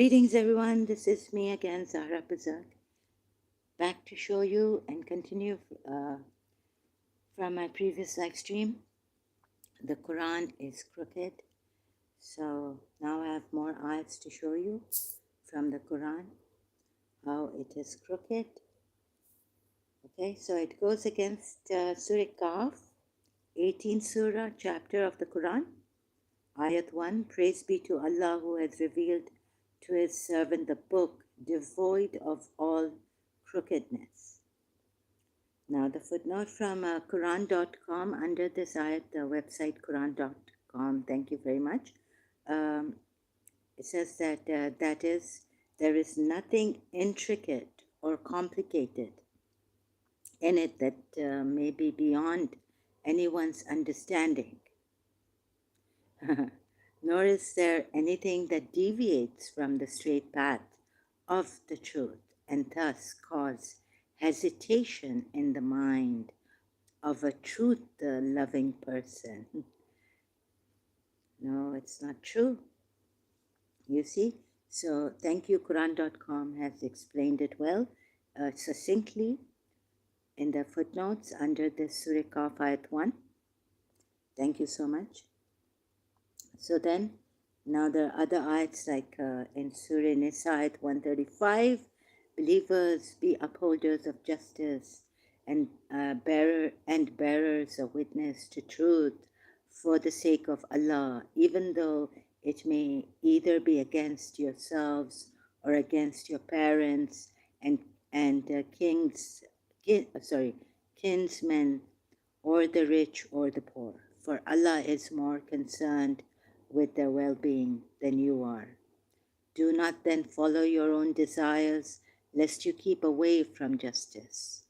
Greetings everyone, this is me again, Zahra Bazak, back to show you and continue from my previous live stream. The Quran is crooked, so now I have more ayats to show you from the Quran, how it is crooked. Okay, so it goes against Surah Kahf, 18th Surah, chapter of the Quran, Ayat 1, Praise be to Allah who has revealed to his servant the book devoid of all crookedness. Now the footnote from Quran.com under this ayat, the website Quran.com, thank you very much. It says that there is nothing intricate or complicated in it that may be beyond anyone's understanding. Nor is there anything that deviates from the straight path of the truth and thus cause hesitation in the mind of a truth-loving person. No, it's not true. You see? So thank you, Quran.com has explained it well, succinctly in the footnotes under this Surah Kahf Ayat 1. Thank you so much. So then, now there are other ayats like in Surah Nisa ayat 135, believers be upholders of justice and bearers of witness to truth for the sake of Allah, even though it may either be against yourselves or against your parents and kinsmen, or the rich or the poor. For Allah is more concerned with their well-being than you are. Do not then follow your own desires, lest you keep away from justice.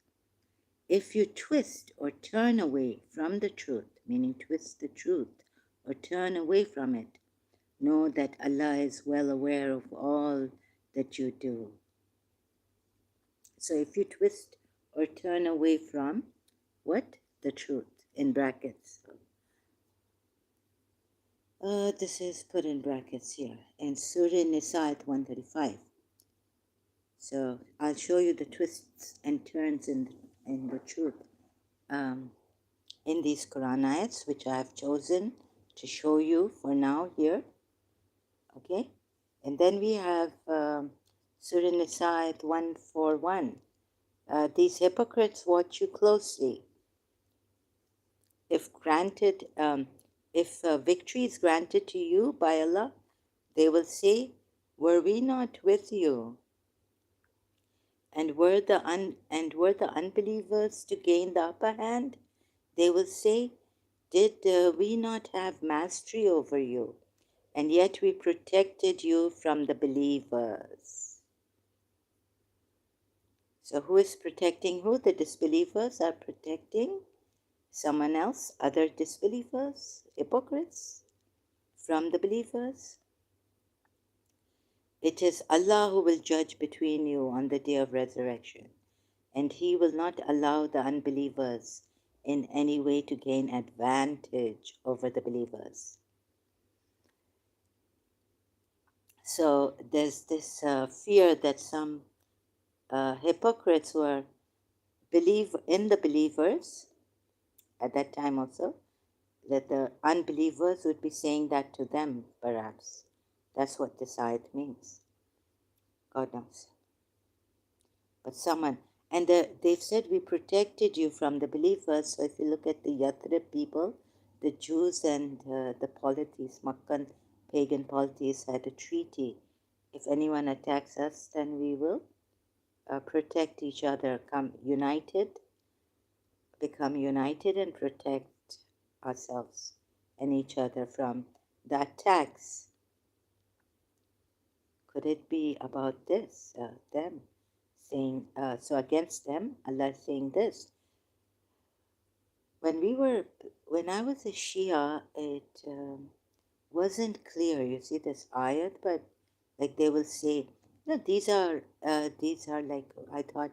If you twist or turn away from the truth, meaning twist the truth or turn away from it, know that Allah is well aware of all that you do. So if you twist or turn away from what? The truth, in brackets. This is put in brackets here in Surah Nisa at 135. So I'll show you the twists and turns in the truth in these Quran ayats, which I have chosen to show you for now here. Okay, and then we have Surah Nisa at 141. These hypocrites watch you closely. If granted, if victory is granted to you by Allah, they will say, were we not with you? And were the unbelievers to gain the upper hand? They will say, did we not have mastery over you? And yet we protected you from the believers. So who is protecting who? The disbelievers are protecting someone else, other disbelievers, hypocrites, from the believers. It is Allah who will judge between you on the day of resurrection, and He will not allow the unbelievers in any way to gain advantage over the believers. So there's this fear that some hypocrites were believe in the believers at that time also, that the unbelievers would be saying that to them, perhaps. That's what this ayat means. God knows. But someone, and they've said we protected you from the believers. So if you look at the Yathrib people, the Jews and the polities, Makkan pagan polities had a treaty. If anyone attacks us, then we will protect each other, become united and protect ourselves and each other from the attacks. Could it be about this, them saying, so against them, Allah is saying this. When I was a Shia, it wasn't clear. You see this ayat, but like they will say, no, these are like, I thought,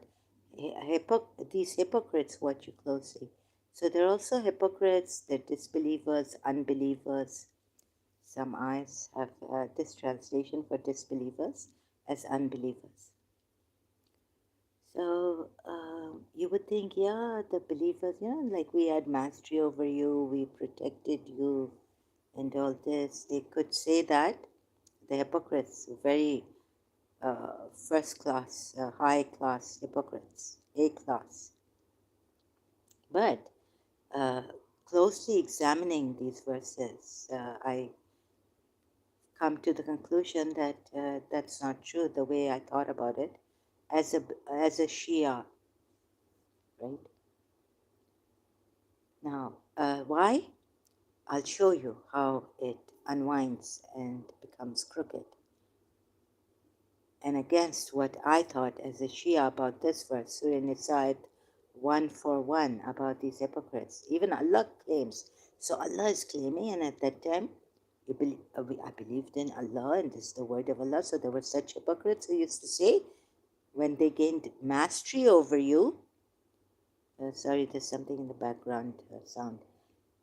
these hypocrites watch you closely. So they're also hypocrites, they're disbelievers, unbelievers. Some ayats have this translation for disbelievers as unbelievers. So you would think, yeah, the believers, like we had mastery over you, we protected you, and all this. They could say that. The hypocrites, very first class, high class hypocrites, A class. But uh, closely examining these verses, I come to the conclusion that that's not true the way I thought about it as a Shia, right? Now, why? I'll show you how it unwinds and becomes crooked. And against what I thought as a Shia about this verse, Surah Nisa 141, about these hypocrites. Even Allah claims. So Allah is claiming, and at that time, I believed in Allah, and this is the word of Allah. So there were such hypocrites who used to say, when they gained mastery over you, sorry, there's something in the background sound.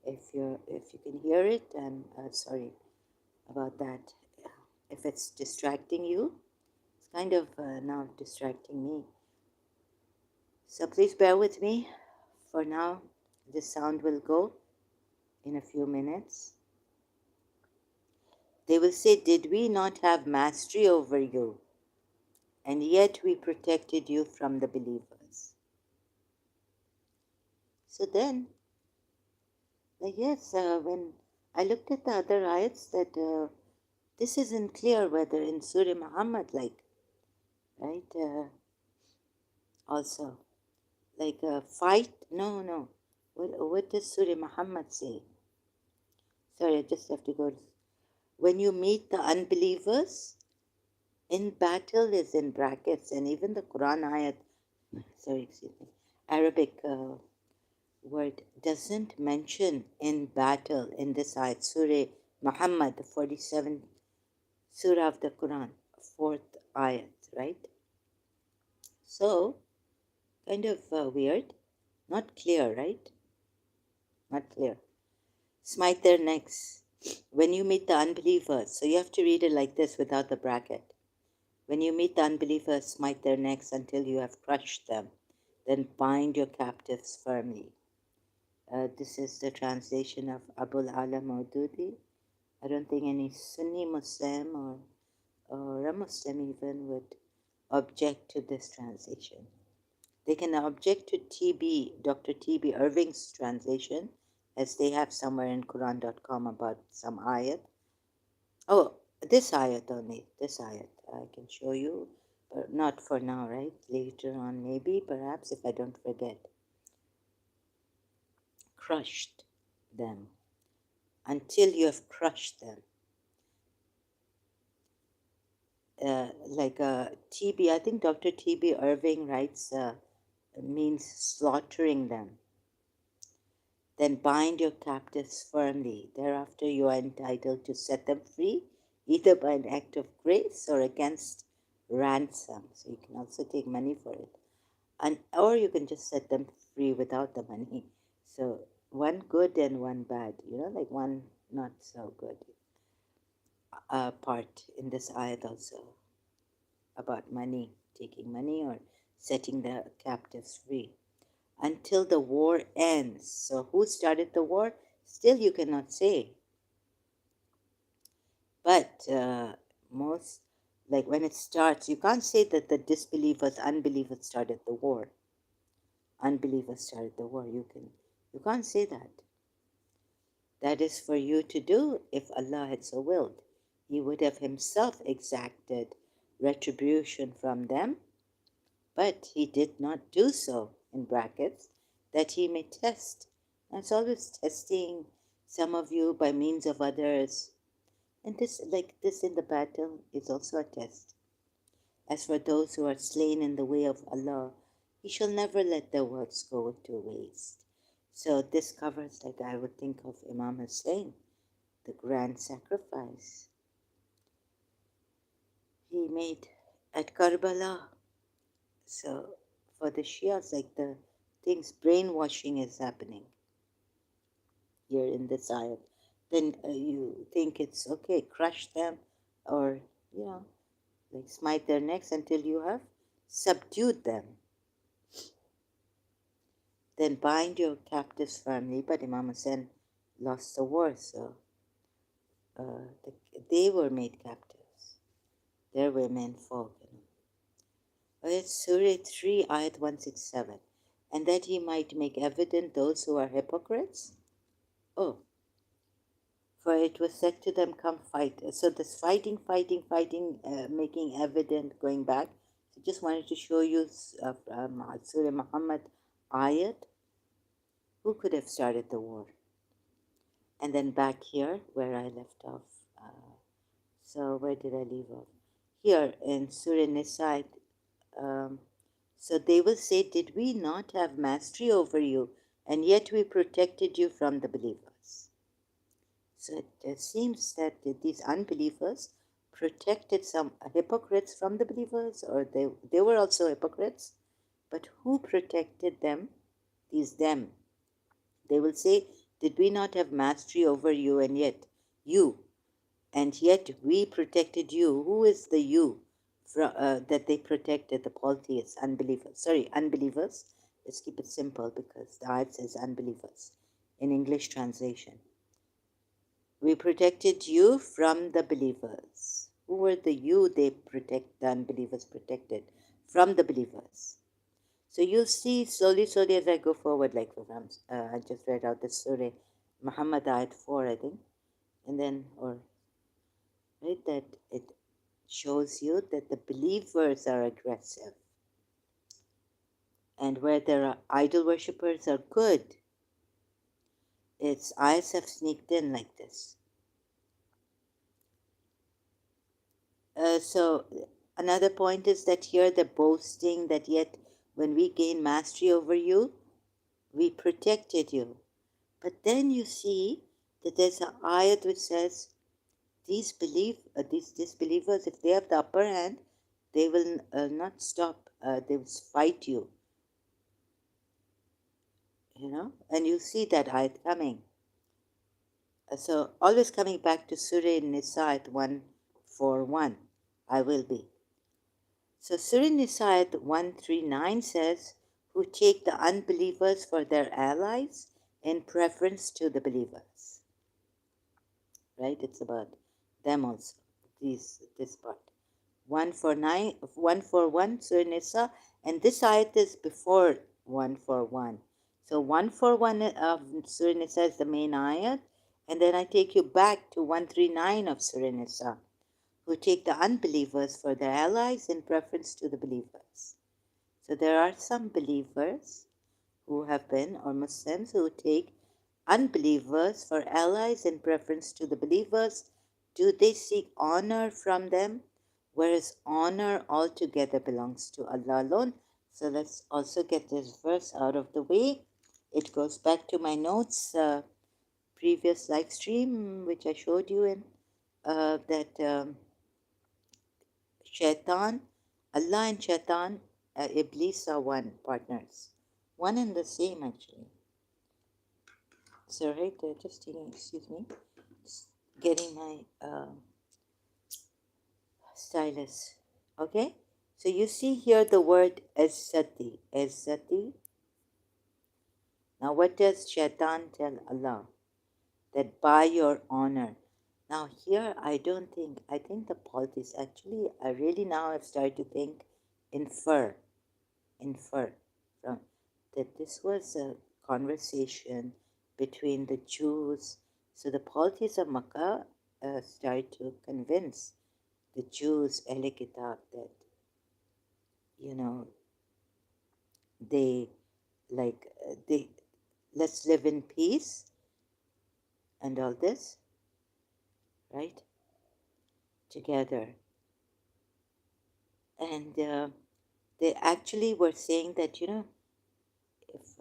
If you can hear it, I'm sorry about that. If it's distracting you, it's kind of now distracting me. So please bear with me. For now, this sound will go in a few minutes. They will say, did we not have mastery over you? And yet we protected you from the believers. So then, yes, when I looked at the other ayats, that this isn't clear whether in Surah Muhammad, like, right, also, like fight. No. What does Surah Muhammad say? Sorry, I just have to go. When you meet the unbelievers, in battle is in brackets, and even the Quran ayat, excuse me, Arabic word doesn't mention in battle in this ayat, Surah Muhammad, the 47th Surah of the Quran, 4th ayat, right? So, kind of weird, not clear, right? Not clear. Smite their necks. When you meet the unbelievers, so you have to read it like this without the bracket. When you meet the unbelievers, smite their necks until you have crushed them. Then bind your captives firmly. This is the translation of Abul Ala Maududi. I don't think any Sunni Muslim or a Muslim even would object to this translation. They can object to Dr. T.B. Irving's translation, as they have somewhere in Quran.com about some ayat. Oh, this ayat only, this ayat. I can show you, but not for now, right? Later on, maybe, perhaps, if I don't forget. Crushed them until you have crushed them. Like T.B., I think Dr. T.B. Irving writes, means slaughtering them. Then bind your captives firmly. Thereafter, you are entitled to set them free, either by an act of grace or against ransom. So you can also take money for it. Or you can just set them free without the money. So one good and one bad, like one not so good part in this ayat also about money, taking money or setting the captives free until the war ends. So who started the war? Still you cannot say. But most, like when it starts, you can't say that the unbelievers started the war. Unbelievers started the war. You can't say that. That is for you to do if Allah had so willed. He would have himself exacted retribution from them, but he did not do so, in brackets, that he may test. That's always testing some of you by means of others. And this, like this in the battle, is also a test. As for those who are slain in the way of Allah, He shall never let their works go to waste. So this covers, like I would think of Imam Hussein, the grand sacrifice he made at Karbala. So for the Shias, like the things, brainwashing is happening here in this ayat. then you think it's okay, crush them, or, you know, like smite their necks until you have subdued them. Then bind your captives firmly. But Imam Hussein lost the war, so they were made captives. Their women folk. It's Surah 3, Ayat 167. And that he might make evident those who are hypocrites. Oh, for it was said to them, come fight. So this fighting, making evident, going back. So just wanted to show you Surah Muhammad ayat. Who could have started the war? And then back here where I left off. So where did I leave off? Here in Surah Nisa. So they will say, did we not have mastery over you, and yet we protected you from the believers? So it seems that these unbelievers protected some hypocrites from the believers, or they were also hypocrites. But who protected them? These them. They will say, did we not have mastery over you, and yet we protected you? Who is the you that they protected? The polytheists, unbelievers. Sorry, unbelievers. Let's keep it simple because the ayat says unbelievers in English translation. We protected you from the believers. Who were the you the unbelievers protected? From the believers. So you'll see slowly as I go forward, like I just read out the Surah Muhammad ayat 4, I think, and then, or right, that it shows you that the believers are aggressive, and where there are idol worshippers are good. Its eyes have sneaked in like this. So another point is that here the boasting that yet when we gain mastery over you, we protected you. But then you see that there's an ayat which says these disbelievers, if they have the upper hand, they will not stop. They will fight you. You know, and you see that ayat coming. So always coming back to Surah Nisa 141, I will be. So Surah Nisa 139 says, who take the unbelievers for their allies in preference to the believers. Right? It's about them also. This part. 141 Surah Nisa, and this ayat is before 141. So 141 of Surah Nisa is the main ayat, and then I take you back to 139 of Surah Nisa, who take the unbelievers for their allies in preference to the believers. So there are some believers who have been, or Muslims, who take unbelievers for allies in preference to the believers. Do they seek honor from them? Whereas honor altogether belongs to Allah alone. So let's also get this verse out of the way. It goes back to my notes, previous live stream, which I showed you in, that Shaitan, Allah and Shaitan, Iblis are one, partners. One and the same, actually. So right there, just taking, excuse me, just getting my stylus. Okay? So you see here the word Izzati. Izzati. Now what does Shaitan tell Allah? That by your honor. Now here I think the polytheists actually, I really now have started to think, infer from that this was a conversation between the Jews. So the polytheists of Makkah started to convince the Jews, Ahl Kitab, that, you know, they let's live in peace and all this, right, together. And they actually were saying that, you know, if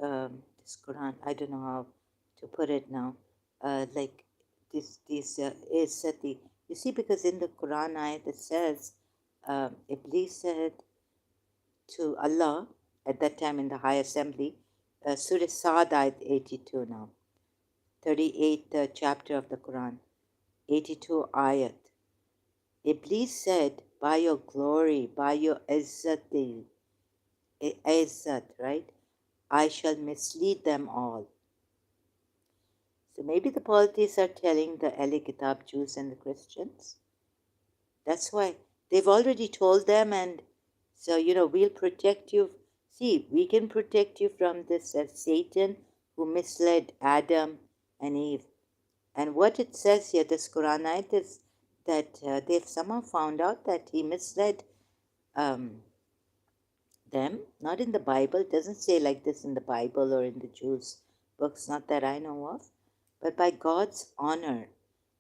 this Quran, I don't know how to put it now, like this is Sati. You see, because in the Quran ayat it says, Iblis said to Allah at that time in the High Assembly, Surah Sad ayat 82 now, 38th chapter of the Quran, 82 ayat. Iblis said, by your glory, by your izzat, right? I shall mislead them all. So maybe the polytheists are telling the Ahl Kitab Jews and the Christians. That's why they've already told them, and so, we'll protect you. See, we can protect you from this Satan who misled Adam and Eve. And what it says here, this Quranite, is that they've somehow found out that he misled um, them. Not in the Bible. It doesn't say like this in the Bible or in the Jews' books, not that I know of. But by God's honor,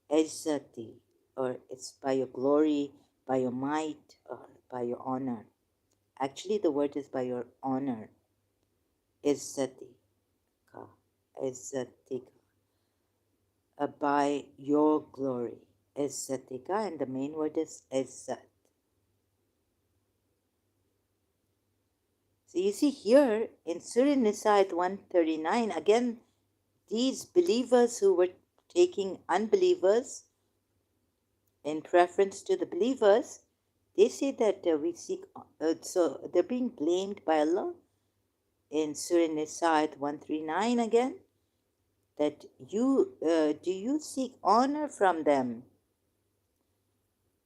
Izzati, or it's by your glory, by your might, or by your honor. Actually, the word is by your honor. Izzatika. Izzatika. By your glory. Izzatika. And the main word is Izzat. So you see here in Surah Nisa 139, again, these believers who were taking unbelievers in preference to the believers, they say that we seek, so they're being blamed by Allah in Surah Nisa 139 again, that do you seek honor from them?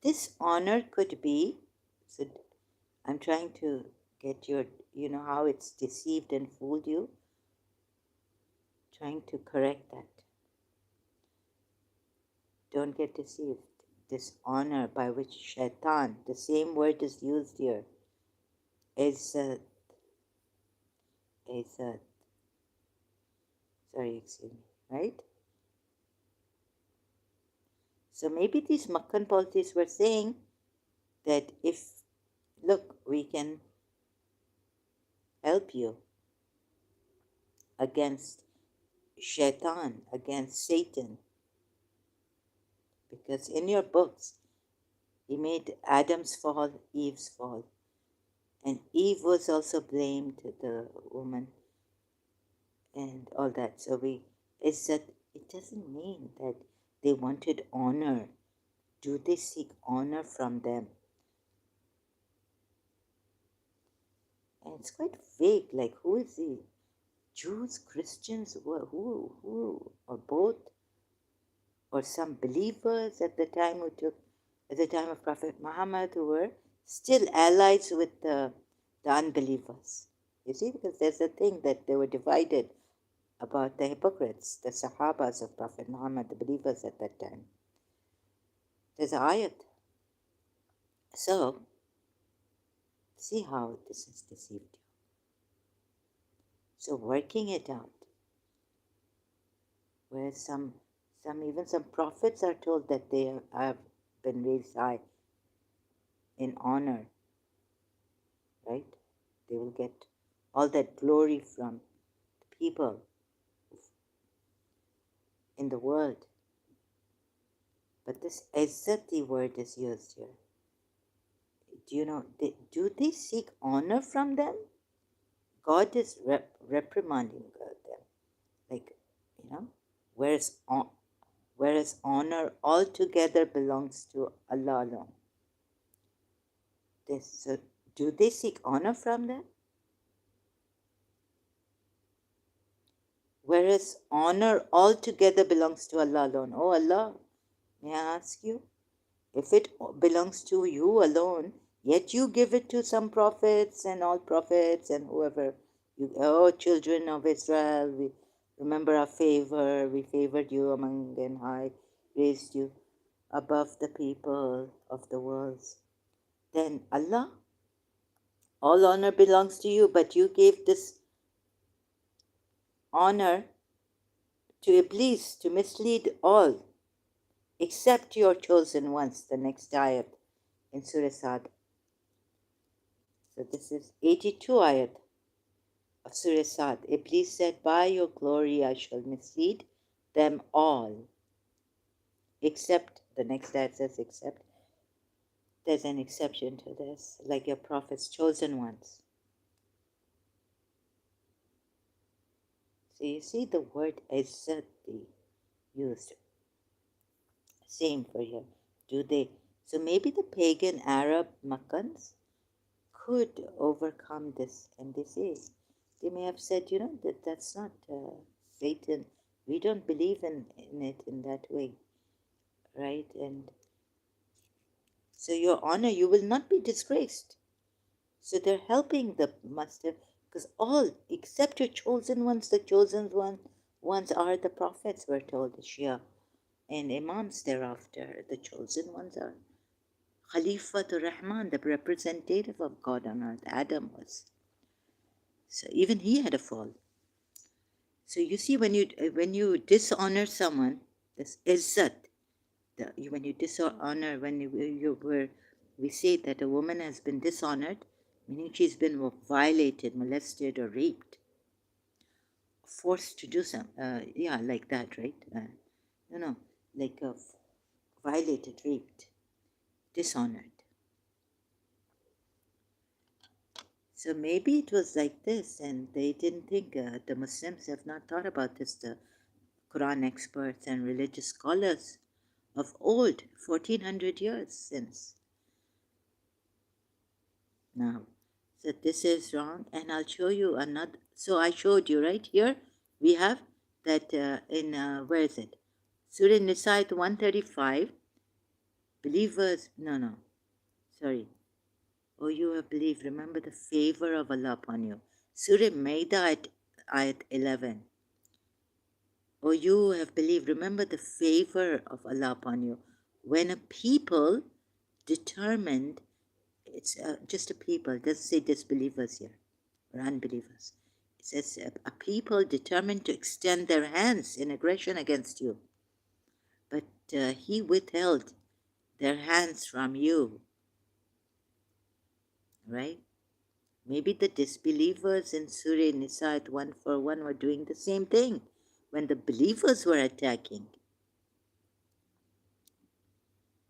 This honor could be, so I'm trying to get your, how it's deceived and fooled you, trying to correct that. Don't get deceived. This honor by which shaitan, the same word is used here, is sorry, excuse me, right? So maybe these Makkan polytheists were saying that look, we can help you against shaitan, against Satan, because in your books, he made Adam's fall, Eve's fall, and Eve was also blamed, the woman, and all that. So it's that it doesn't mean that they wanted honor. Do they seek honor from them? And it's quite vague, like who is he? Jews, Christians, who, or both? Or some believers at the time at the time of Prophet Muhammad, who were still allies with the unbelievers. You see, because there's a thing that they were divided about the hypocrites, the Sahabas of Prophet Muhammad, the believers at that time. There's an ayat. So, see how this has deceived you. So, working it out, where even some prophets are told that they have been raised high in honor, right? They will get all that glory from the people in the world. But this Izzati word is used here. Do you know, do they seek honor from them? God is reprimanding them. Like, whereas honor altogether belongs to Allah alone. So do they seek honor from them? Whereas honor altogether belongs to Allah alone. Oh Allah, may I ask you, if it belongs to you alone, yet you give it to some prophets and all prophets and whoever, oh children of Israel, we remember our favor, we favored you among and high, raised you above the people of the worlds. Then Allah, all honor belongs to you, but you gave this honor to Iblis to mislead all, except your chosen ones, the next ayat in Surah Sad. So this is 82 ayat of Surah Sad. Iblis said, by your glory I shall mislead them all, except, the next ayat says except, there's an exception to this, like your prophet's chosen ones. So you see the word izzati, used. Same for here. Do they? So maybe the pagan Arab Makkans could overcome this, and they may have said, that's not Satan. We don't believe in it in that way, right? And so your honor, you will not be disgraced. So they're helping the master, because all except your chosen ones, the ones are the prophets, we're told, the Shia and Imams thereafter. The chosen ones are Khalifatul Rahman, the representative of God on earth. Adam was. So even he had a fall. So you see, when you dishonor someone, this izzat, when you dishonor, we say that a woman has been dishonored, meaning she's been violated, molested, or raped, forced to do some, like that, right? No, like violated, raped, dishonored. So maybe it was like this, and they didn't think, the Muslims have not thought about this, the Quran experts and religious scholars of old, 1400 years since. Now, so this is wrong, and I'll show you another. So I showed you right here, we have that where is it? Surah Nisa 135, believers, no, sorry. Oh, you have believed, remember the favor of Allah upon you. Surah Maida at ayat 11. Oh, you have believed, remember the favor of Allah upon you. When a people determined, it's just a people, it doesn't say disbelievers here or unbelievers. It says a people determined to extend their hands in aggression against you. But he withheld their hands from you, right? Maybe the disbelievers in Surah Nisa 141 were doing the same thing when the believers were attacking.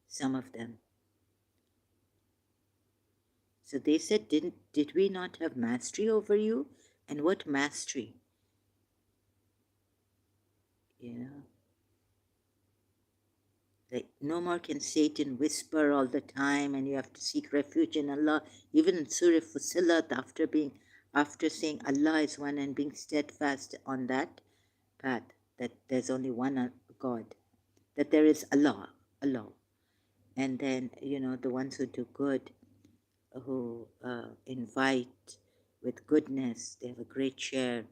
Some of them. So they said, did we not have mastery over you? And what mastery? Like, no more can Satan whisper all the time, and you have to seek refuge in Allah. Even in Surah Fussilat, after saying Allah is one and being steadfast on that path, that there's only one God, that there is Allah. And then, the ones who do good, who invite with goodness, they have a great share,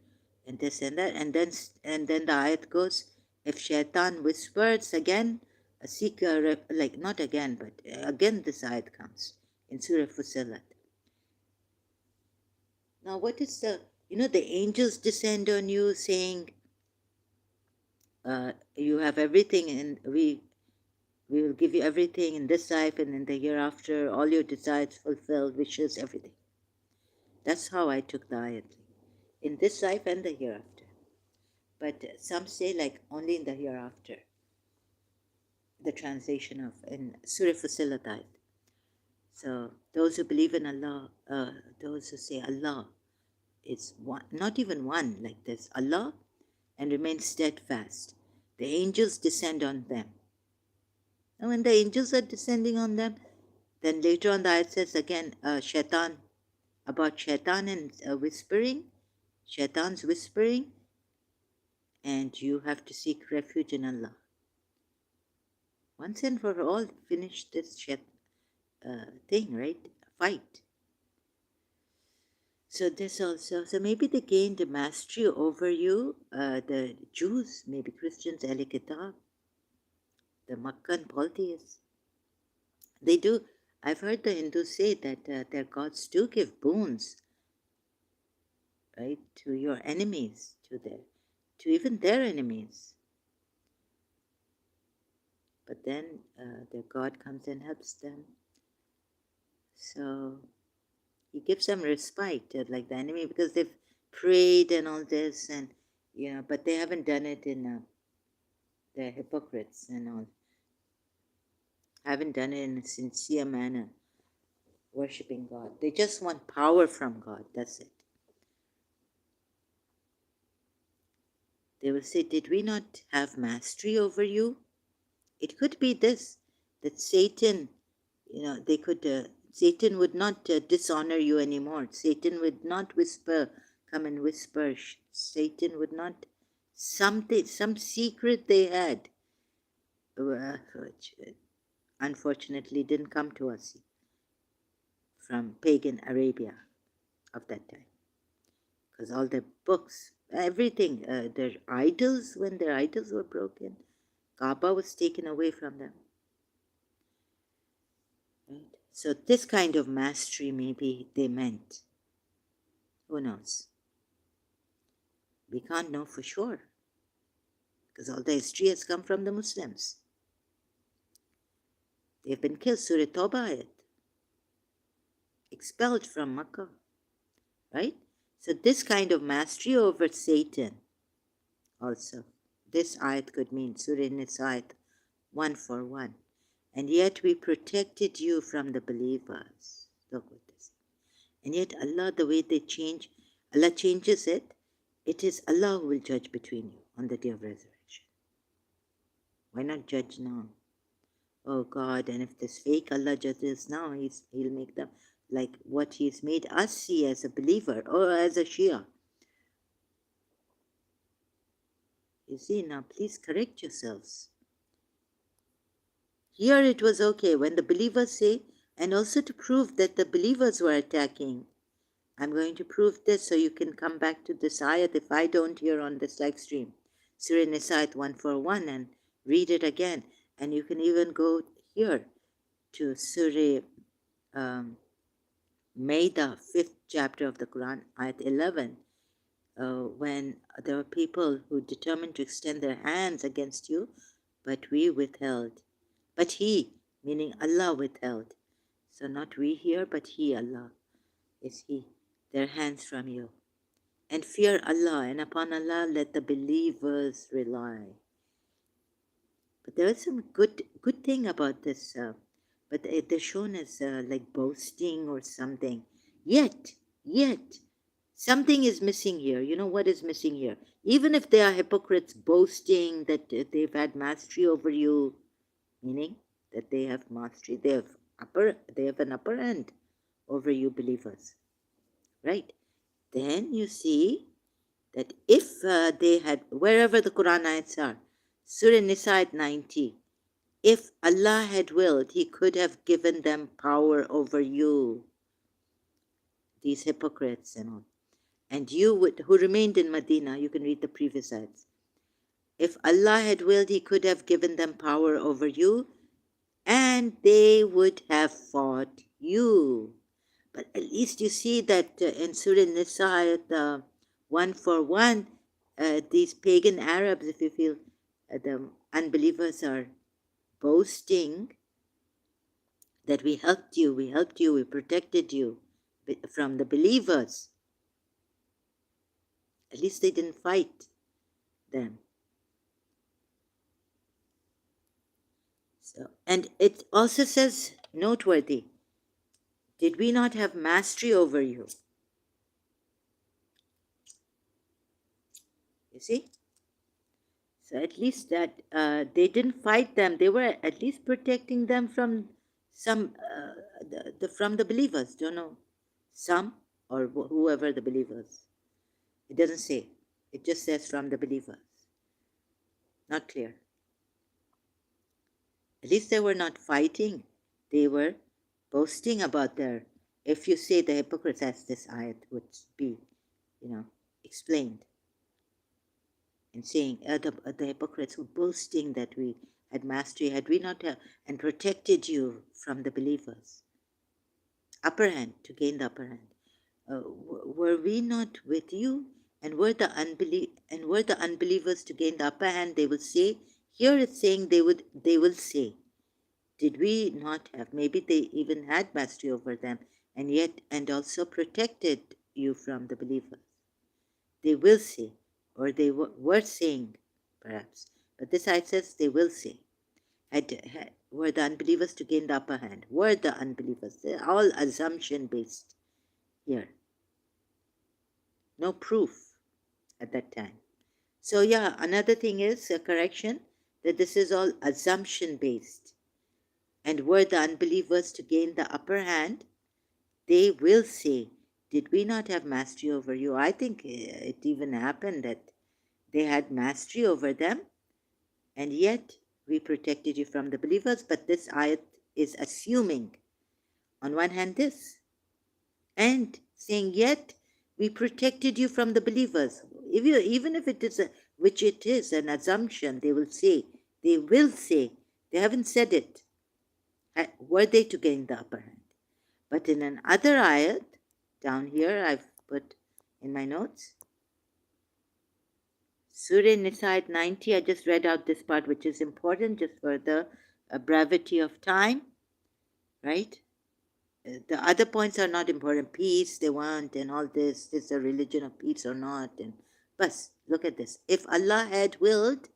and this and that. And then the ayat goes, if shaitan whispers again, seek like not again, but again this ayat comes in Surah Fussilat. Now what is the angels descend on you saying, you have everything, and we will give you everything in this life and in the hereafter, all your desires fulfilled, wishes, everything. That's how I took the ayat, in this life and the hereafter. But some say like only in the hereafter, the translation of in Surah Fussilat ayat. So those who believe in Allah, those who say Allah is one, not even one, like this, Allah, and remain steadfast, the angels descend on them. And when the angels are descending on them, then later on the ayat says again, shaitan, about shaitan and shaitan's whispering, and you have to seek refuge in Allah. Once and for all, finish this thing, right? Fight. So this also, so maybe they gained a mastery over you, the Jews, maybe Christians, Ahl Kitab, the Makkan polytheists. They do, I've heard the Hindus say that their gods do give boons, right, to your enemies, to even their enemies. But then their God comes and helps them. So he gives them respite, like the enemy, because they've prayed and all this, and but they haven't done it in they're hypocrites and all. Haven't done it in a sincere manner, worshipping God. They just want power from God. That's it. they will say, did we not have mastery over you? It could be this, that Satan, Satan would not dishonor you anymore. Satan would not come and whisper. Satan would not, some secret they had, which unfortunately didn't come to us from pagan Arabia of that time. Because all their books, everything, their idols, when their idols were broken, Kaaba was taken away from them. Right? So this kind of mastery maybe they meant. Who knows? We can't know for sure. Because all the history has come from the Muslims. They've been killed. Surah Tawbah ayat. Expelled from Makkah. Right? So this kind of mastery over Satan also. This ayat could mean Surah Nisa 141. And yet we protected you from the believers. Look what this. And yet Allah, the way they change, Allah changes it. It is Allah who will judge between you on the day of resurrection. Why not judge now? Oh God, and if this fake Allah judges now, He'll make them like what He's made us see as a believer or as a Shia. You see, now please correct yourselves. Here it was okay when the believers say, and also to prove that the believers were attacking. I'm going to prove this so you can come back to this ayat if I don't here on this live stream. Surah Nisa 141 and read it again. And you can even go here to Surah Maida, 5th chapter of the Quran, ayat 11, when there were people who determined to extend their hands against you, but we withheld. But He, meaning Allah, withheld. So not we here, but He, Allah, is He, their hands from you. And fear Allah, and upon Allah let the believers rely. But there is some good thing about this, but they're shown as like boasting or something. Yet, something is missing here. You know what is missing here? Even if they are hypocrites boasting that they've had mastery over you, meaning that they have mastery, they have an upper hand over you believers, right? Then you see that if they had, wherever the Quran ayats are, Surah Nisa 90, if Allah had willed, He could have given them power over you, these hypocrites and all. And you would, who remained in Medina, you can read the previous ayats. If Allah had willed, He could have given them power over you, and they would have fought you. But at least you see that in Surah Nisa, 141, these pagan Arabs, if you feel the unbelievers are boasting that we helped you, we protected you from the believers. At least they didn't fight them. So, and it also says, noteworthy, did we not have mastery over you? You see? So at least that they didn't fight them. They were at least protecting them from some, from the believers. Don't know, some or whoever the believers. It doesn't say. It just says from the believers. Not clear. At least they were not fighting. They were boasting about their. If you say the hypocrites, as this ayat would be, explained. And saying the hypocrites were boasting that we had mastery, had we not and protected you from the believers. Upper hand, to gain the upper hand. Were we not with you? And were the unbelievers to gain the upper hand? They will say. Here it's saying they will say, did we not have? Maybe they even had mastery over them, and also protected you from the believers. They will say. Or they were saying, perhaps. But this ayat says they will say. Were the unbelievers to gain the upper hand? Were the unbelievers? They're all assumption-based here. No proof at that time. So yeah, another thing is a correction that this is all assumption based. And were the unbelievers to gain the upper hand, they will say, did we not have mastery over you? I think it even happened that they had mastery over them, and yet we protected you from the believers. But this ayat is assuming, on one hand, this, and saying, yet we protected you from the believers. Even if it is which it is an assumption, they will say, they haven't said it, were they to gain the upper hand. But in another ayat, down here I've put in my notes, Surah Nisa 90, I just read out this part, which is important just for the brevity of time, right? The other points are not important. Peace they want and all this. Is a religion of peace or not? And bus, look at this. If Allah had willed,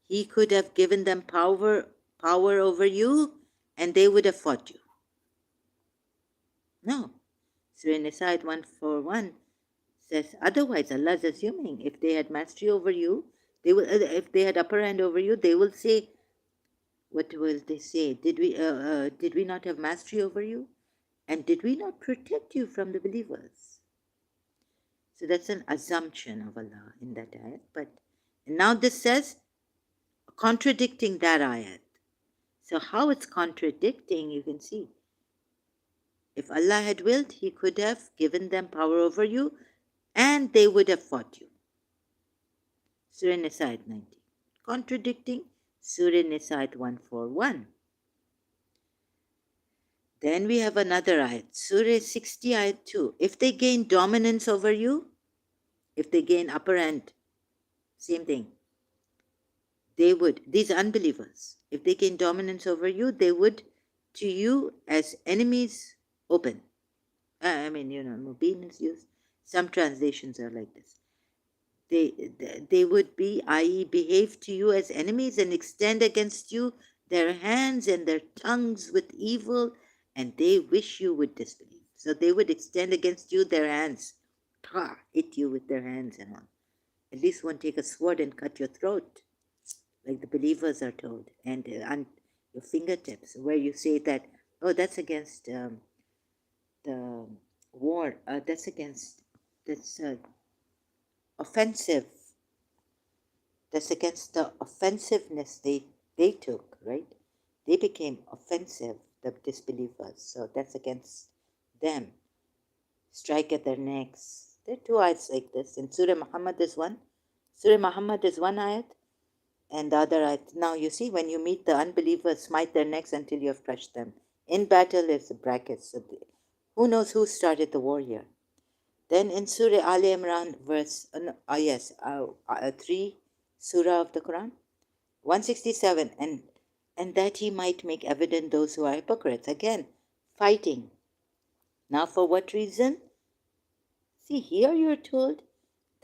He could have given them power over you, and they would have fought you. No. Surah Nisa 141 says otherwise. Allah is assuming if they had mastery over you, they will. If they had upper hand over you, they will say, what will they say? Did we not have mastery over you? And did we not protect you from the believers? So that's an assumption of Allah in that ayat. But now this says, contradicting that ayat. So how it's contradicting, you can see. If Allah had willed, He could have given them power over you, and they would have fought you. Surah Nisa 90. Contradicting Surah Nisa 141. Then we have another ayat, Surah 60 ayat 2. If they gain dominance over you, if they gain upper hand, same thing. They would, these unbelievers, if they gain dominance over you, they would to you as enemies open. Mubin is used. Some translations are like this. They would be, i.e., behave to you as enemies and extend against you their hands and their tongues with evil, and they wish you would disbelieve. So they would extend against you their hands, hit you with their hands and all. At least one take a sword and cut your throat, like the believers are told, and on your fingertips, where you say that, oh, that's against the war, that's offensive. That's against the offensiveness they took, right? They became offensive, the disbelievers. So that's against them. Strike at their necks. There are two ayats like this. In Surah Muhammad is one. Surah Muhammad is one ayat, and the other ayat. Now you see, when you meet the unbelievers, smite their necks until you have crushed them. In battle is the brackets. So who knows who started the war here? Then in Surah Al Imran, verse 3 Surah of the Quran, 167, and that He might make evident those who are hypocrites. Again, fighting. Now, for what reason? See, here you're told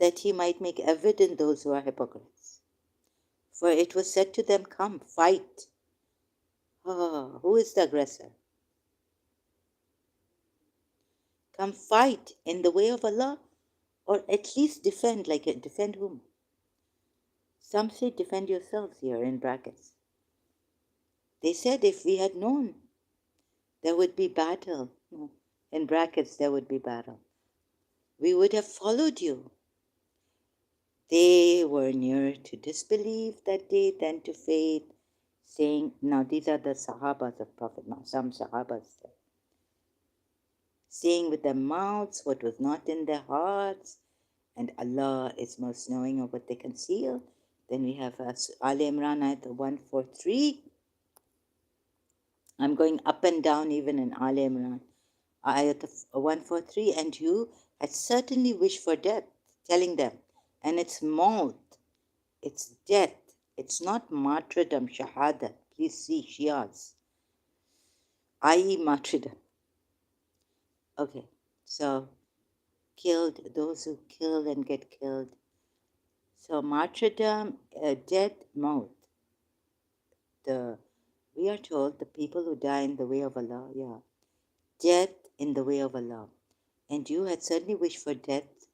that He might make evident those who are hypocrites. For it was said to them, come, fight. Oh, who is the aggressor? Come fight in the way of Allah, or at least defend. Like, defend whom? Some say defend yourselves here in brackets. They said if we had known, there would be battle. In brackets, there would be battle. We would have followed you. They were nearer to disbelief that day than to faith, saying, now these are the Sahabas of Prophet, now some Sahabas, saying with their mouths what was not in their hearts, and Allah is most knowing of what they conceal. Then we have Al Imran ayat 143. I'm going up and down even in Al Imran. Ayat 143, and you had certainly wished for death, telling them, and it's maut, it's death, it's not martyrdom, shahada. Please see Shias, i.e. martyrdom. Okay, so killed, those who kill and get killed. So martyrdom, death, maut. We are told the people who die in the way of Allah, death in the way of Allah. And you had certainly wished for death.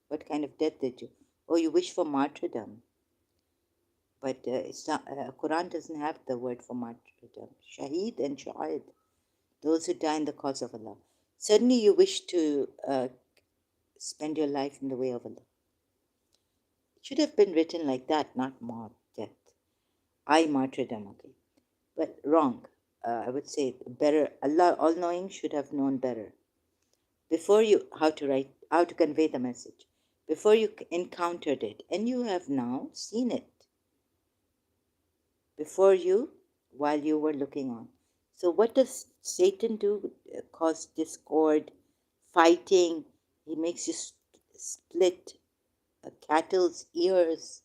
What kind of death did you? Oh, you wish for martyrdom. But it's not, Quran doesn't have the word for martyrdom. Shaheed and Shahid, those who die in the cause of Allah. Certainly you wish to spend your life in the way of Allah. It should have been written like that, not death. I martyrdom, okay. But wrong. I would say better. Allah, all-knowing, should have known better. Before you, how to convey the message. Before you encountered it, and you have now seen it. Before you, while you were looking on. So what does Satan do? Cause discord, fighting. He makes you split a cattle's ears.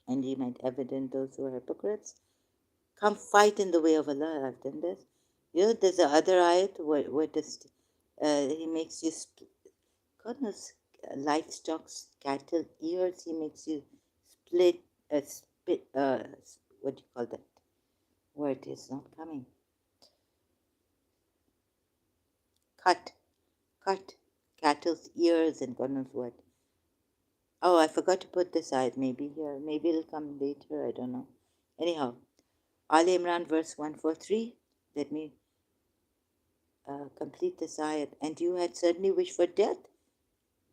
And he might evident those who are hypocrites. Come fight in the way of Allah. I've done this. You know, there's the other ayat where he makes you goodness, livestock, cattle ears. He makes you split, spit. What do you call that? Word is not coming. Cut cattle's ears and God knows what. Oh, I forgot to put this ayat maybe here. Maybe it'll come later. I don't know. Anyhow, Al Imran verse 143. Let me complete this ayat. And you had certainly wished for death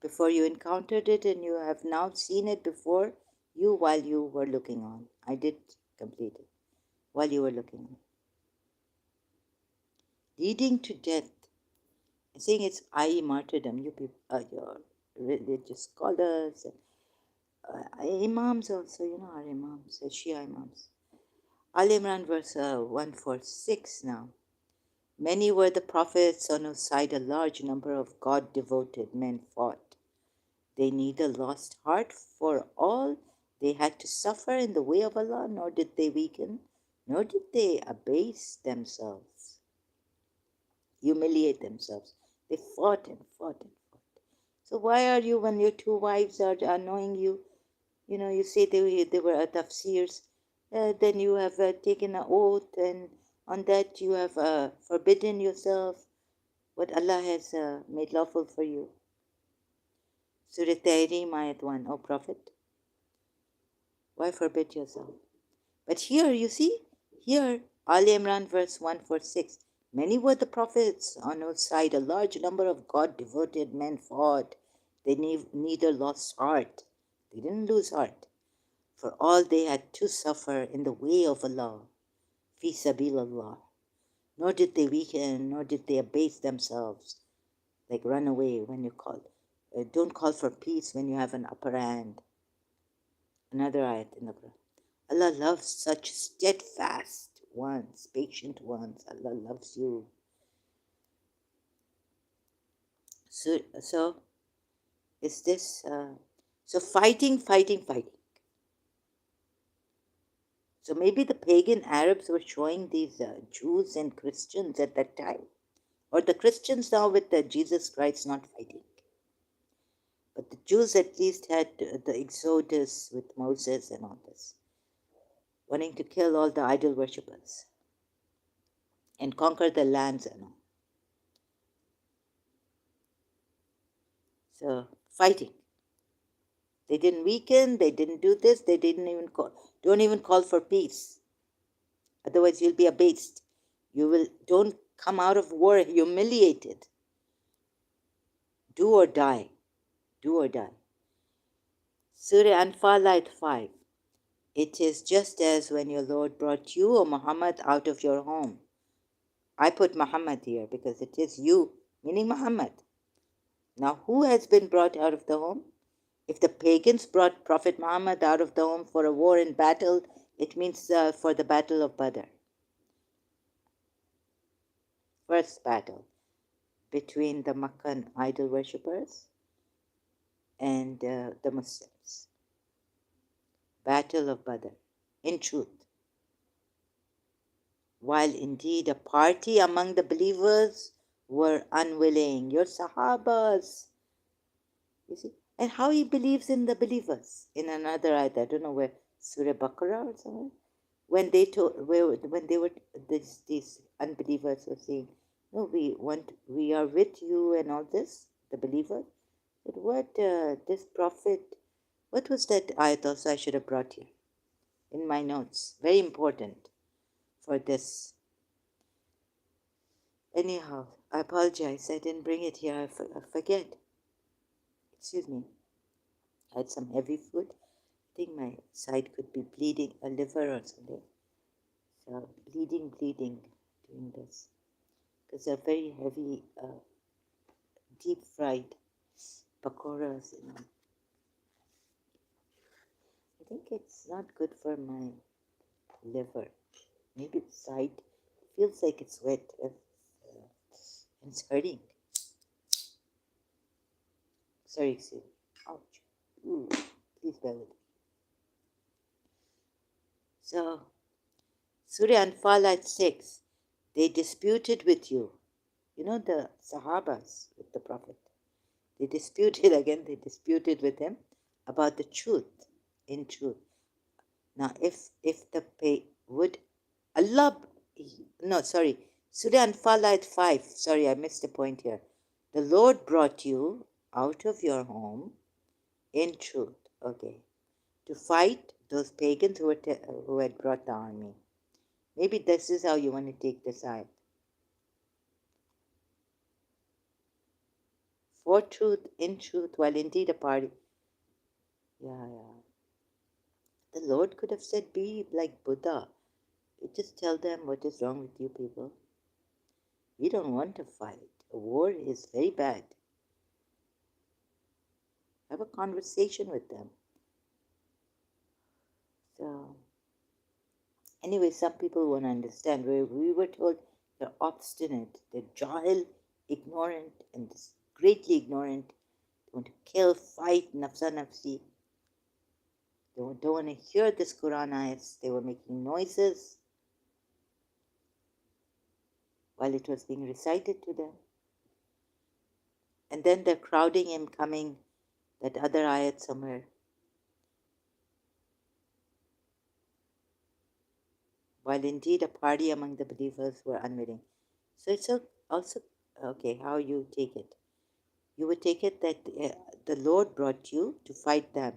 before you encountered it, and you have now seen it before you while you were looking on. I did complete it while you were looking on. Leading to death. Saying it's i.e. martyrdom. You people, your religious scholars, imams also, our imams, Shia imams. Al Imran verse 146 now. Many were the prophets on whose side a large number of God-devoted men fought. They neither lost heart for all they had to suffer in the way of Allah, nor did they weaken, nor did they abase themselves, humiliate themselves. They fought and fought and fought. So why are you, when your two wives are annoying you, you say they were tafsirs, then you have taken an oath, and on that you have forbidden yourself what Allah has made lawful for you. Surah Tahrim, Ayat 1. O Prophet, why forbid yourself? But here, you see, here, Al Imran verse 146. Many were the prophets on whose side a large number of God-devoted men fought. They neither lost heart. They didn't lose heart for all they had to suffer in the way of Allah, fi sabilillah. Nor did they weaken, nor did they abase themselves, like run away when you call. Don't call for peace when you have an upper hand. Another ayat in the Quran. Allah loves such steadfast ones, patient ones. Allah loves you. So is this, so fighting. So maybe the pagan Arabs were showing these Jews and Christians at that time, or the Christians now with Jesus Christ not fighting. But the Jews at least had the Exodus with Moses and all this, wanting to kill all the idol worshippers and conquer the lands and all. So fighting. They didn't weaken, they didn't do this, they don't even call for peace. Otherwise you'll be abased. Don't come out of war humiliated. Do or die. Do or die. Surah Anfal ayat 5. It is just as when your Lord brought you, O Muhammad, out of your home. I put Muhammad here because it is you, meaning Muhammad. Now who has been brought out of the home? If the pagans brought Prophet Muhammad out of the home for a war and battle, it means for the battle of Badr. First battle between the Meccan idol worshippers and the Muslims. Battle of Badr, in truth. While indeed a party among the believers were unwilling. Your Sahabas, you see, and how he believes in the believers. In another ayat, I don't know where, Surah Baqarah or somewhere, when they were these unbelievers were saying, No, we are with you and all this, the believer. But what this prophet, what was that ayat also I should have brought here in my notes? Very important for this. Anyhow, I apologize. I didn't bring it here. I forget. Excuse me. I had some heavy food. I think my side could be bleeding, a liver or something. So bleeding doing this. Because they're very heavy, deep fried pakoras. I think it's not good for my liver. Maybe the side feels like it's wet and it's hurting. Sorry, excuse me. Ouch. Ooh, please bear with me. So, Surah Anfal at 6, they disputed with you. You know the Sahabas with the Prophet. They disputed with him about the truth, in truth. Now, if the pay would Allah, no, sorry, Surah Anfal ayat 5, sorry, I missed the point here. The Lord brought you out of your home in truth, okay, to fight those pagans who had brought the army. Maybe this is how you want to take this ayat. For truth, in truth, while indeed a party. Yeah. The Lord could have said, be like Buddha. You just tell them what is wrong with you people. We don't want to fight. A war is very bad. Have a conversation with them. So, anyway, some people won't understand. We were told they're obstinate, they're jahil, ignorant, and greatly ignorant. They want to kill, fight, nafsa nafsi. They don't want to hear this Quran ayats. They were making noises while it was being recited to them. And then they're crowding him, coming, that other ayat somewhere. While indeed a party among the believers were unwilling. So it's also, okay, how you take it. You would take it that the Lord brought you to fight them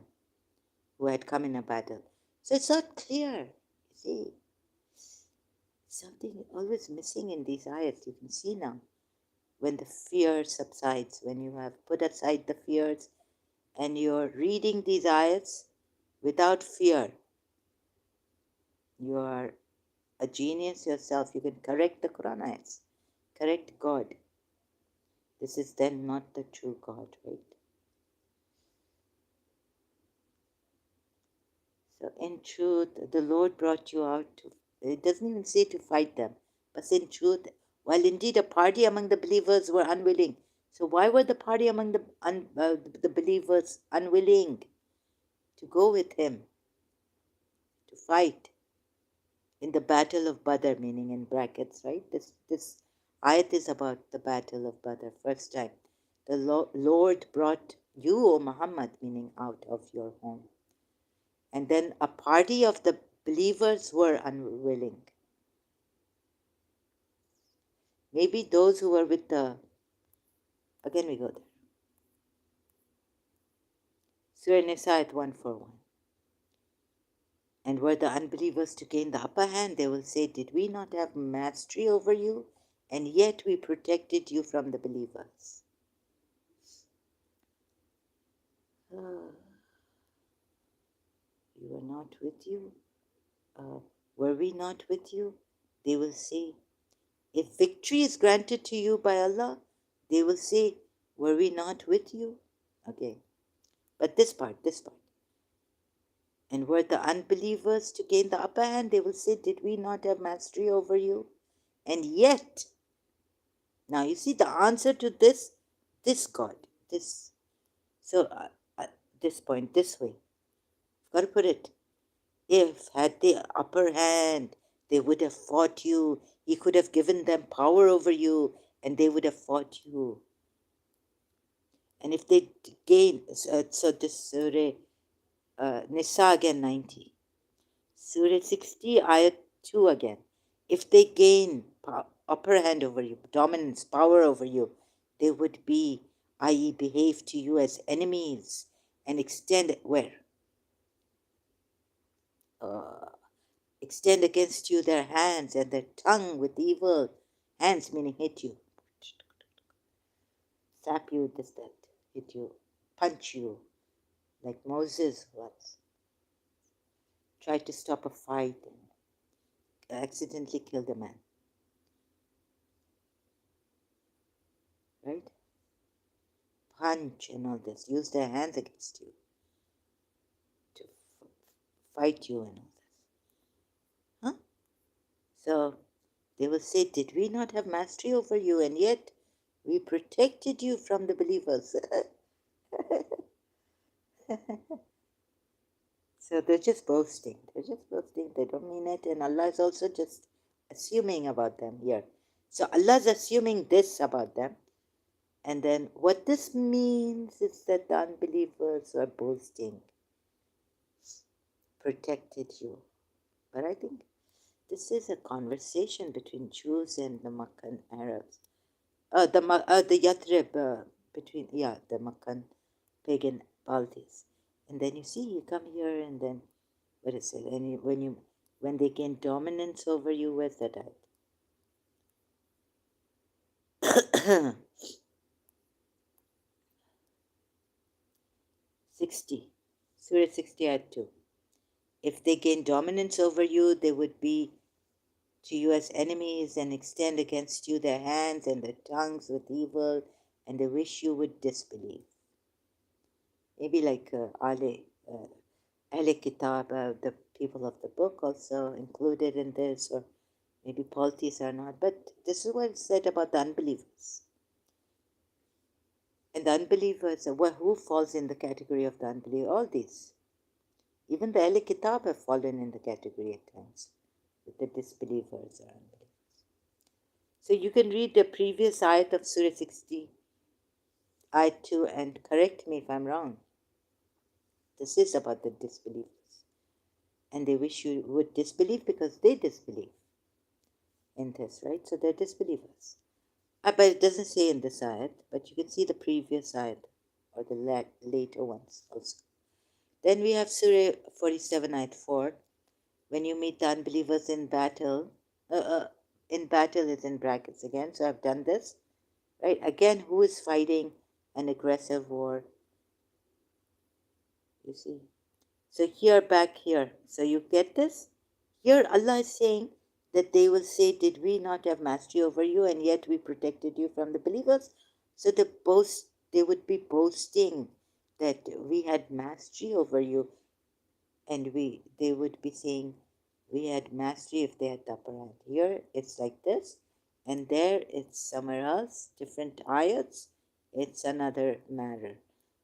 who had come in a battle. So it's not clear. You see, something always missing in these ayats. You can see now when the fear subsides, when you have put aside the fears and you're reading these ayats without fear. You are a genius yourself. You can correct the Quran ayats, correct God. This is then not the true God, right? So in truth, the Lord brought you out to, it doesn't even say to fight them, but in truth, while indeed a party among the believers were unwilling. So why were the party among the believers unwilling to go with him to fight in the battle of Badr, meaning in brackets, right? This ayat is about the battle of Badr, first time. The Lord brought you, O Muhammad, meaning out of your home. And then a party of the believers were unwilling. Maybe those who were with the, again we go there. Surah Nisa at 141. And were the unbelievers to gain the upper hand, they will say, did we not have mastery over you? And yet we protected you from the believers. We were not with you. Were we not with you? They will say, if victory is granted to you by Allah, they will say, were we not with you? Okay. But this part. And were the unbelievers to gain the upper hand, they will say, did we not have mastery over you? And yet, now you see the answer to this God, this. So, this point, this way. I've got to put it. If had the upper hand, they would have fought you. He could have given them power over you, and they would have fought you. And if they gain, so this Surah Nisa again 90. Surah 60, Ayat 2 again. If they gain upper hand over you, dominance, power over you, they would be, i.e., behave to you as enemies and extend where? Uh, Extend against you their hands and their tongue with evil. Hands meaning hit you, slap you, this, that, hit you, punch you, like Moses once tried to stop a fight and accidentally killed a man, right? Punch and all this, use their hands against you to fight you and all this. Huh? So they will say, did we not have mastery over you, and yet we protected you from the believers? So they're just boasting. They're just boasting. They don't mean it. And Allah is also just assuming about them here. So Allah is assuming this about them. And then what this means is that the unbelievers are boasting, protected you. But I think this is a conversation between Jews and the Meccan Arabs. The Yathrib, the Meccan pagan Baltis. And then you see, you come here and then, what is it? And when they gain dominance over you, where's that at? 60. Surah 60 ayat 2. If they gain dominance over you, they would be to you as enemies and extend against you their hands and their tongues with evil, and they wish you would disbelieve. Maybe like Ahle Kitab, the people of the book, also included in this, or maybe Paltis are not. But this is what it's said about the unbelievers. And the unbelievers, who falls in the category of the unbeliever? All these. Even the Ahle Kitab have fallen in the category at times, with the disbelievers or unbelievers. So you can read the previous ayat of Surah 60, ayat 2, and correct me if I'm wrong. This is about the disbelievers. And they wish you would disbelieve because they disbelieve in this, right? So they're disbelievers. But it doesn't say in this ayat, but you can see the previous ayat or the later ones also. Then we have Surah 47, ayat 4. When you meet the unbelievers in battle is in brackets again, so I've done this, right? Again, who is fighting an aggressive war? You see? So here, back here. So you get this? Here Allah is saying that they will say, did we not have mastery over you, and yet we protected you from the believers? So they would be boasting that we had mastery over you, and they would be saying we had mastery if they had the upper hand. Here it's like this, and there it's somewhere else, different ayats, it's another matter.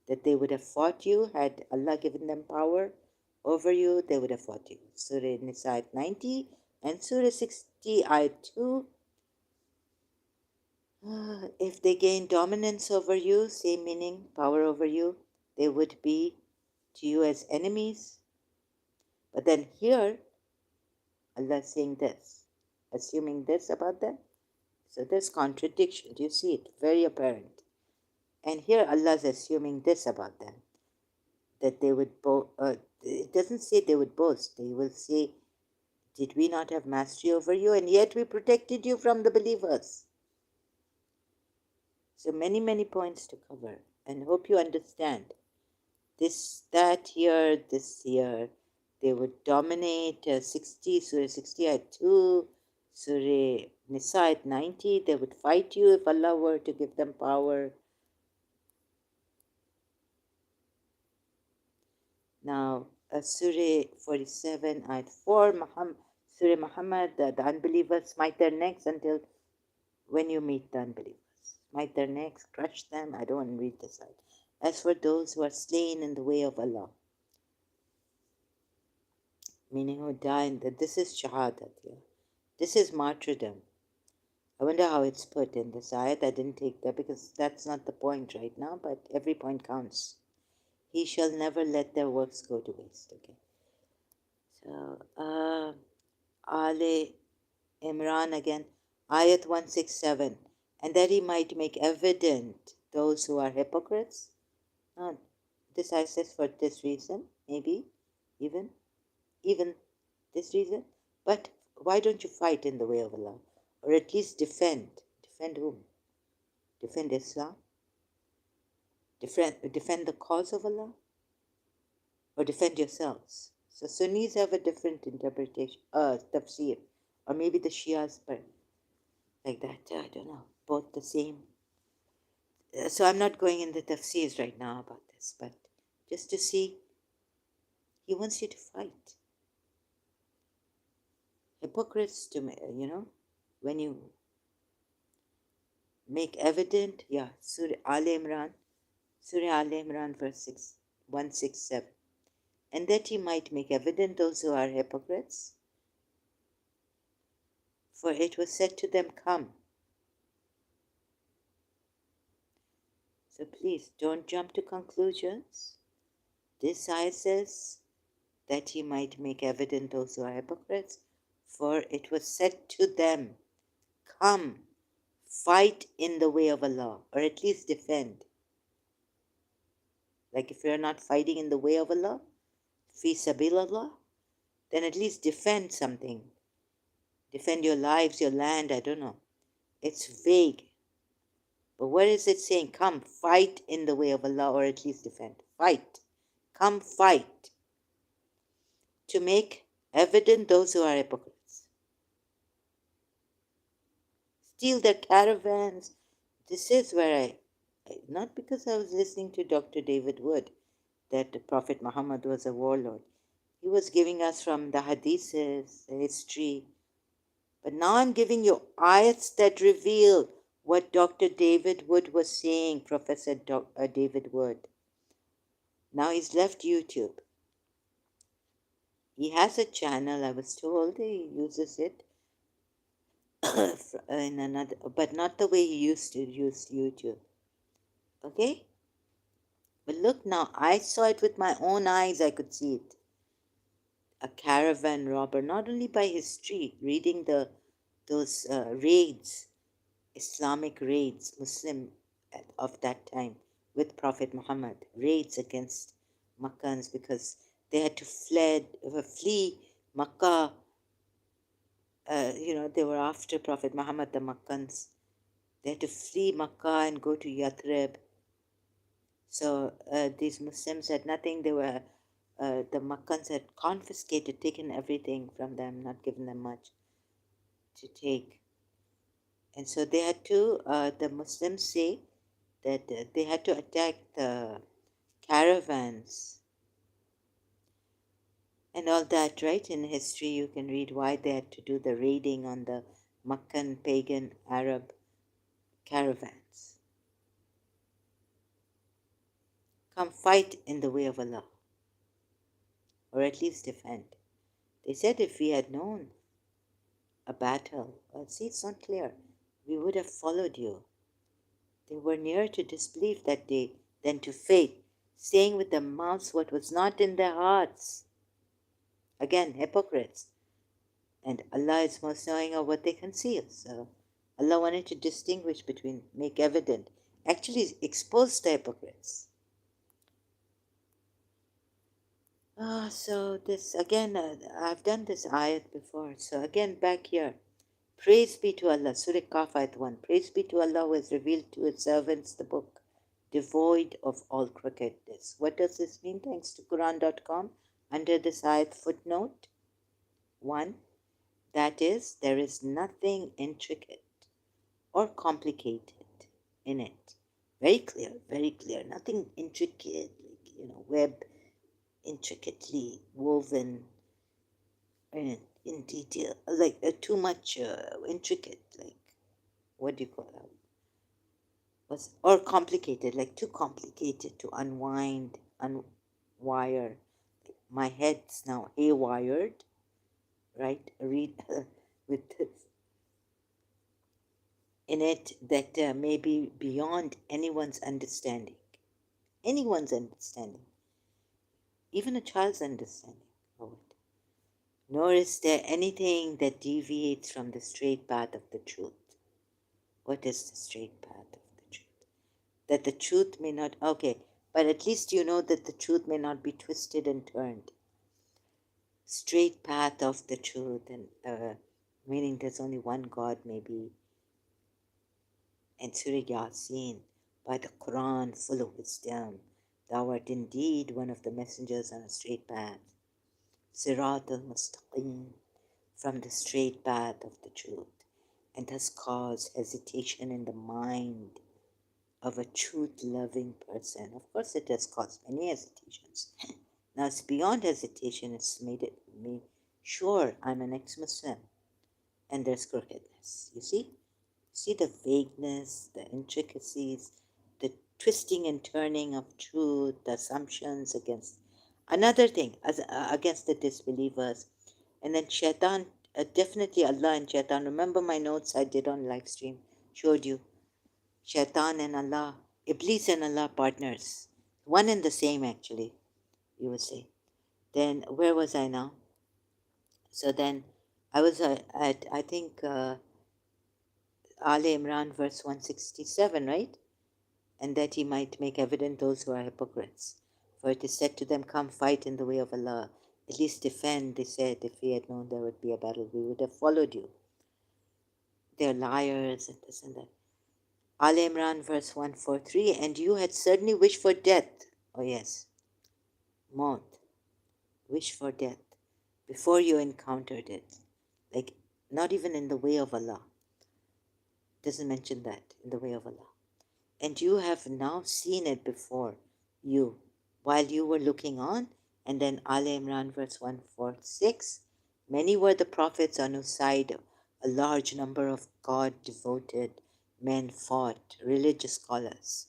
That they would have fought you had Allah given them power over you, they would have fought you. Surah Nisa 90 and Surah 60 ayat 2. If they gain dominance over you, same meaning, power over you, they would be to you as enemies. But then here Allah is saying this, assuming this about them. So there's contradiction. Do you see it? Very apparent. And here Allah is assuming this about them, that they would it doesn't say they would boast. They will say, did we not have mastery over you, and yet we protected you from the believers? So many points to cover, and hope you understand. This, that here, this here. They would dominate 60, Surah 60 at 2, Surah Nisa at 90. They would fight you if Allah were to give them power. Now, Surah 47 ayat 4, Surah Muhammad, the unbelievers smite their necks until when you meet the unbelievers. Smite their necks, crush them. I don't want to read this out. As for those who are slain in the way of Allah, meaning who die in this is shahadat here. This is martyrdom. I wonder how it's put in this ayat. I didn't take that because that's not the point right now, but every point counts. He shall never let their works go to waste. Okay. So, Ale Imran again. Ayat 167, and that he might make evident those who are hypocrites. Now, this I says for this reason, maybe, even, even this reason. But why don't you fight in the way of Allah? Or at least defend. Defend whom? Defend Islam? Defend the cause of Allah? Or defend yourselves? So Sunnis have a different interpretation, tafsir. Or maybe the Shias, but like that, I don't know. Both the same. So I'm not going in the tafsirs right now about this, but just to see, he wants you to fight. Hypocrites, when you make evident, Surah Al Imran, verse 167. And that he might make evident those who are hypocrites. For it was said to them, come. So please don't jump to conclusions. This ayah says that he might make evident those who are hypocrites. For it was said to them, come, fight in the way of Allah, or at least defend. Like if you're not fighting in the way of Allah, fi sabilillah, then at least defend something. Defend your lives, your land, I don't know. It's vague. But what is it saying? Come, fight in the way of Allah, or at least defend. Fight. Come, fight. To make evident those who are hypocrites. Steal their caravans. This is where not because I was listening to Dr. David Wood, that the Prophet Muhammad was a warlord. He was giving us from the hadiths, the history. But now I'm giving you ayats that reveal what Dr. David Wood was saying, Professor David Wood. Now he's left YouTube. He has a channel, I was told he uses it in another, but not the way he used to use YouTube. Okay? But look now, I saw it with my own eyes, I could see it. A caravan robber, not only by history, reading those raids, Islamic raids, Muslim of that time, with Prophet Muhammad, raids against Makkans because they had to flee Makkah. They were after Prophet Muhammad, the Makkans. They had to flee Makkah and go to Yathrib. So these Muslims had nothing. They were the Makkans had confiscated, taken everything from them, not given them much to take. And so they had to, the Muslims say that they had to attack the caravans and all that, right? In history, you can read why they had to do the raiding on the Meccan pagan Arab caravans. Come fight in the way of Allah, or at least defend. They said if we had known a battle, see, it's not clear, we would have followed you. They were nearer to disbelief that day than to faith, saying with their mouths what was not in their hearts. Again, hypocrites. And Allah is most knowing of what they conceal. So Allah wanted to distinguish between, make evident, actually expose the hypocrites. So this, again, I've done this ayat before. So again, back here. Praise be to Allah, Surah Kahf ayat 1. Praise be to Allah who has revealed to his servants the book, devoid of all crookedness. What does this mean? Thanks to Quran.com. Under this ayat footnote 1, that is, there is nothing intricate or complicated in it. Very clear, very clear. Nothing intricate, like, web intricately woven in detail, like too much intricate, like, what do you call that? Or complicated, like too complicated to unwire. My head's now haywired, right? Read with in it that may be beyond anyone's understanding. Anyone's understanding. Even a child's understanding of it. nor is there anything that deviates from the straight path of the truth. What is the straight path of the truth? That the truth may not, okay, but at least you know that the truth may not be twisted and turned. Straight path of the truth, and meaning there's only one God, maybe. And Surah Yasin, by the Quran, full of wisdom, thou art indeed one of the messengers on a straight path. Sirat al-Mustaqim, from the straight path of the truth, and thus cause hesitation in the mind of a truth-loving person. Of course, it has caused many hesitations. Now it's beyond hesitation. It's made me sure I'm an ex-Muslim, and there's crookedness. You see? See the vagueness, the intricacies, the twisting and turning of truth, the assumptions against another thing, against the disbelievers. And then Shaitan, definitely Allah and Shaitan. Remember my notes I did on live stream, showed you. Shaitan and Allah, Iblis and Allah partners. One and the same, actually, you would say. Then, where was I now? So then, I was at, I think, Al Imran, verse 167, right? And that he might make evident those who are hypocrites. For it is said to them, come fight in the way of Allah. At least defend, they said, if we had known there would be a battle, we would have followed you. They're liars and this and that. Al Imran, verse 143, and you had certainly wished for death. Oh, yes. Maut. Wish for death before you encountered it. Like, not even in the way of Allah. Doesn't mention that, in the way of Allah. And you have now seen it before you, while you were looking on. And then Al Imran, verse 146, many were the prophets on whose side a large number of God-devoted men fought, religious scholars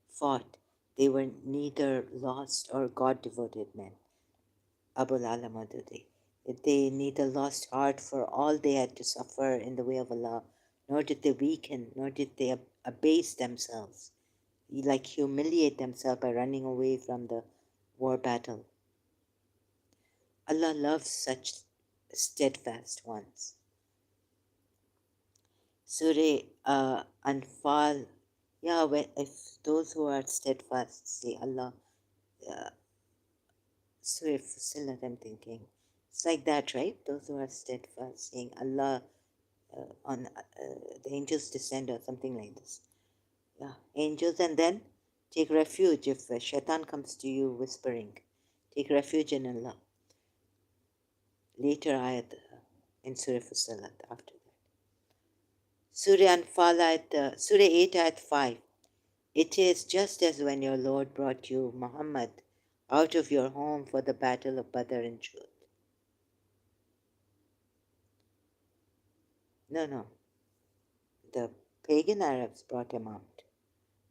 fought. They were neither lost or God-devoted men. Abul Ala Madudi. They neither lost heart for all they had to suffer in the way of Allah, nor did they weaken, nor did they abase themselves, like humiliate themselves by running away from the war battle. Allah loves such steadfast ones. Surah Anfal, yeah, if those who are steadfast say Allah, Surah Fusilat, I'm thinking. It's like that, right? Those who are steadfast saying Allah, on the angels descend or something like this. Yeah, angels, and then take refuge if shaitan comes to you whispering. Take refuge in Allah. Later ayat in Surah Fusilat after that. Surah Anfal ayat, Surah 8 ayat 5. It is just as when your Lord brought you, Muhammad, out of your home for the battle of Badr in truth. No. The pagan Arabs brought him out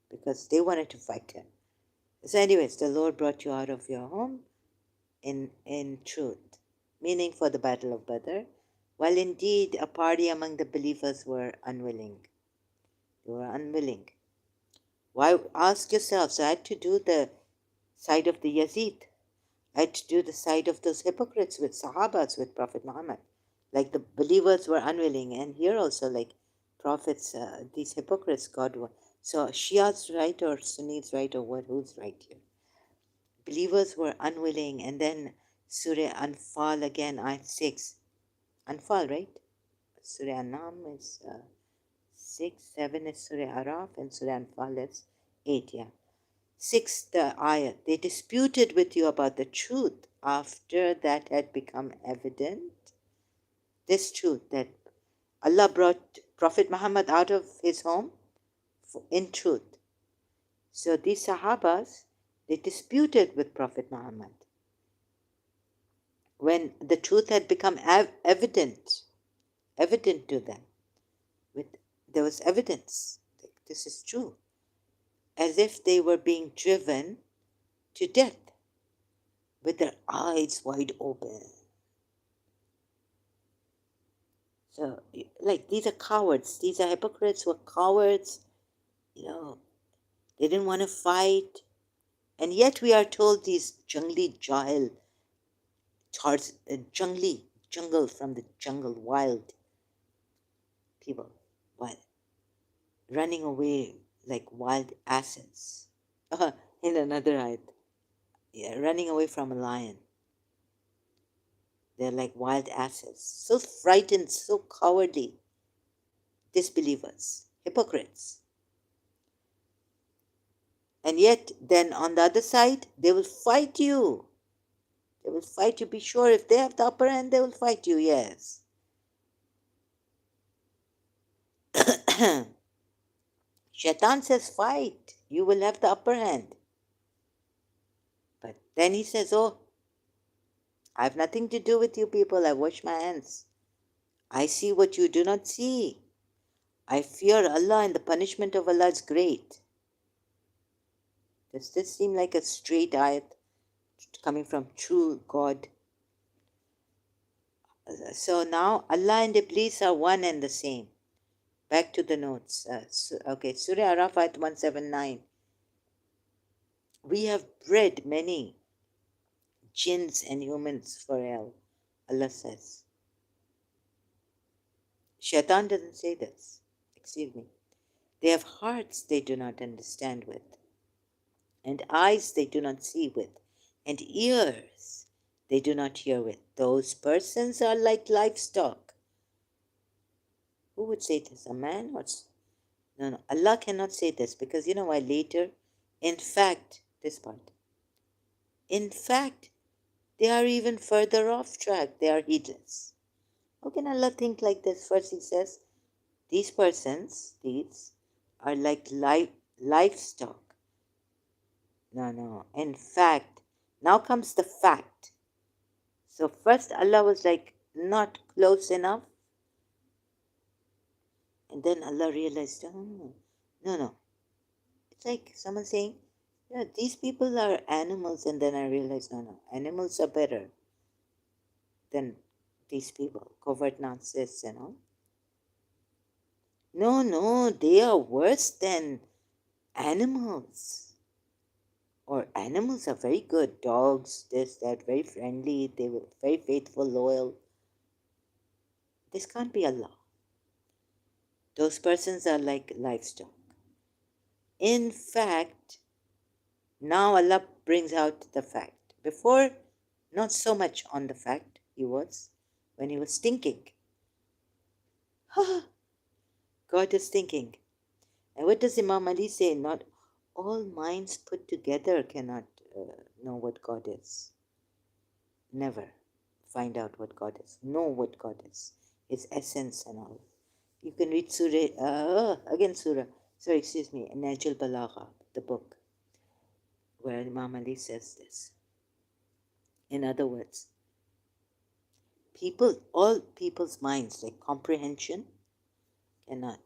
because they wanted to fight him. So anyways, the Lord brought you out of your home in truth, meaning for the battle of Badr, while indeed a party among the believers were unwilling. They were unwilling. Why? Ask yourselves. I had to do the side of the Yazid. I had to do the side of those hypocrites with Sahabas, with Prophet Muhammad. Like the believers were unwilling, and here also, like prophets, these hypocrites, God. So Shia's right or Sunni's right or what? Who's right here? Believers were unwilling, and then Surah Anfal again, ayat 6. Anfal, right? Surah Anam is 6, 7 is Surah Araf, and Surah Anfal is 8, yeah. 6th ayat. They disputed with you about the truth after that had become evident. This truth that Allah brought Prophet Muhammad out of his home in truth. So these Sahabas, they disputed with Prophet Muhammad when the truth had become evident to them. There was evidence that this is true, as if they were being driven to death with their eyes wide open. So, like, these are cowards. These are hypocrites who are cowards. They didn't want to fight. And yet we are told these jungli jahil, jungle from the jungle, wild people, wild, running away like wild asses. In another ayat, yeah, running away from a lion. They're like wild asses, so frightened, so cowardly, disbelievers, hypocrites. And yet, then on the other side, they will fight you. They will fight you. Be sure if they have the upper hand, they will fight you, yes. Shaitan says, fight. You will have the upper hand. But then he says, oh, I have nothing to do with you people. I wash my hands. I see what you do not see. I fear Allah and the punishment of Allah is great. Does this seem like a straight ayat coming from true God? So now Allah and Iblis are one and the same. Back to the notes. Okay, Surah Araf ayat 179. We have bred many jinns and humans for hell, Allah says. Shaitan doesn't say this. Excuse me. They have hearts they do not understand with, and eyes they do not see with, and ears they do not hear with. Those persons are like livestock. Who would say this? A man? Or no. Allah cannot say this because you know why later? In fact, this part. In fact, they are even further off track. They are heedless. How can Allah think like this? First he says, these persons, these, are like livestock. No. In fact, now comes the fact. So first Allah was like, not close enough. And then Allah realized, oh, no. It's like someone saying, yeah, these people are animals. And then I realized, no. Animals are better than these people. Covert narcissists and all. No, they are worse than animals. Or animals are very good. Dogs, this, that, very friendly. They were very faithful, loyal. This can't be Allah. Those persons are like livestock. In fact, now Allah brings out the fact. Before, not so much on the fact he was, when he was thinking. God is thinking. And what does Imam Ali say? Not all minds put together cannot know what God is. Never find out what God is. Know what God is. His essence and all. You can read Surah, Najul Balagha, the book, where Imam Ali says this. In other words, all people's minds, like comprehension, cannot.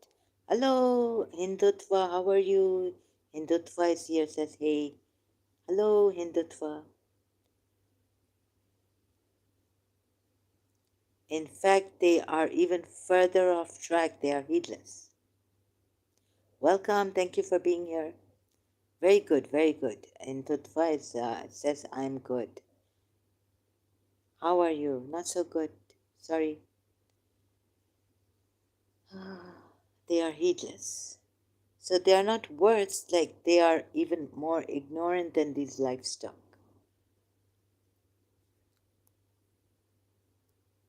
Hello, Hindutva, how are you? Hindutva is here, says, hey. Hello, Hindutva. In fact, they are even further off track. They are heedless. Welcome. Thank you for being here. Very good, very good. Hindutva says, I'm good. How are you? Not so good. Sorry. They are heedless. So they are not worse, like they are even more ignorant than these livestock.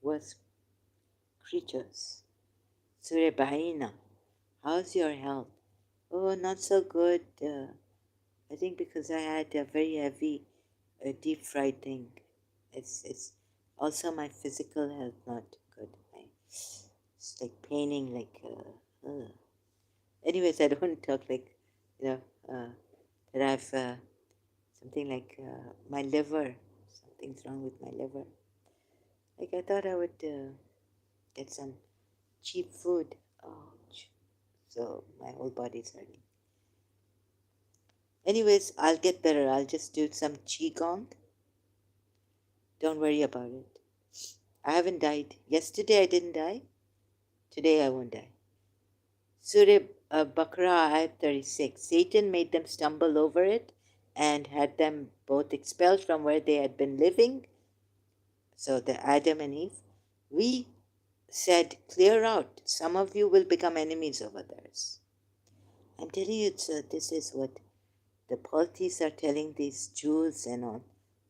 Worse creatures. Surah Bahina, how's your health? Oh, not so good. I think because I had a very heavy deep fried thing. It's also my physical health not good. It's like paining, like. Anyways, I don't talk like, that I've something like my liver. Something's wrong with my liver. Like I thought I would get some cheap food. Ouch. So my whole body's hurting. Anyways, I'll get better. I'll just do some qigong. Don't worry about it. I haven't died. Yesterday I didn't die. Today I won't die. Surah Baqarah, ayat 36. Satan made them stumble over it and had them both expelled from where they had been living. So the Adam and Eve, we said, clear out. Some of you will become enemies of others. I'm telling you, this is what the polities are telling these Jews and all.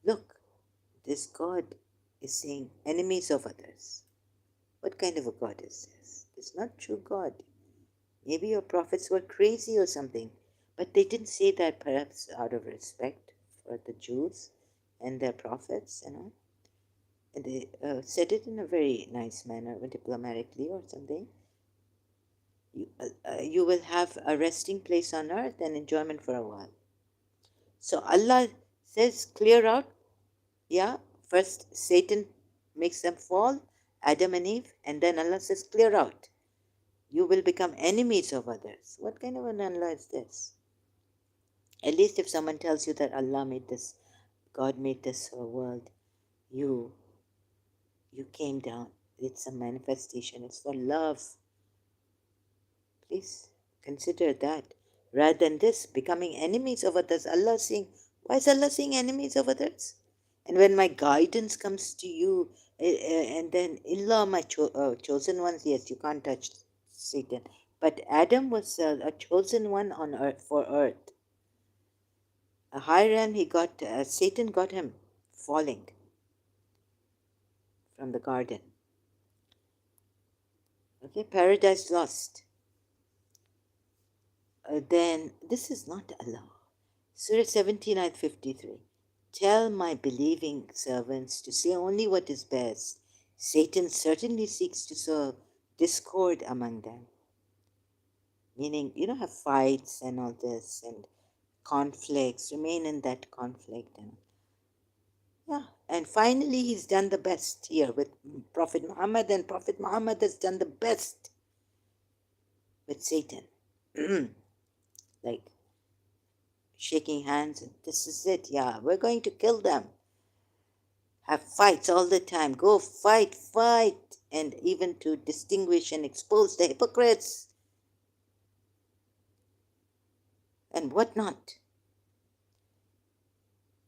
Look, this God is saying enemies of others. What kind of a God is this? It's not true God. Maybe your prophets were crazy or something. But they didn't say that perhaps out of respect for the Jews and their prophets, And they said it in a very nice manner, diplomatically or something. You will have a resting place on earth and enjoyment for a while. So Allah says, clear out. Yeah, first Satan makes them fall, Adam and Eve, and then Allah says, clear out. You will become enemies of others. What kind of an Allah is this? At least if someone tells you that Allah made this, God made this world, you came down. It's a manifestation. It's for love. Please consider that. Rather than this, becoming enemies of others. Allah saying, why is Allah saying enemies of others? And when my guidance comes to you, and then Allah, my chosen ones, yes, you can't touch Satan. But Adam was a chosen one on earth for earth. A high ran, Satan got him falling from the garden. Okay, paradise lost. Then this is not Allah. Surah 17, ayat 53. Tell my believing servants to say only what is best. Satan certainly seeks to sow discord among them. Meaning, have fights and all this and conflicts, remain in that conflict. And finally, he's done the best here with Prophet Muhammad, and Prophet Muhammad has done the best with Satan. Like shaking hands, and this is it, yeah, we're going to kill them. Have fights all the time. Go fight, and even to distinguish and expose the hypocrites and whatnot.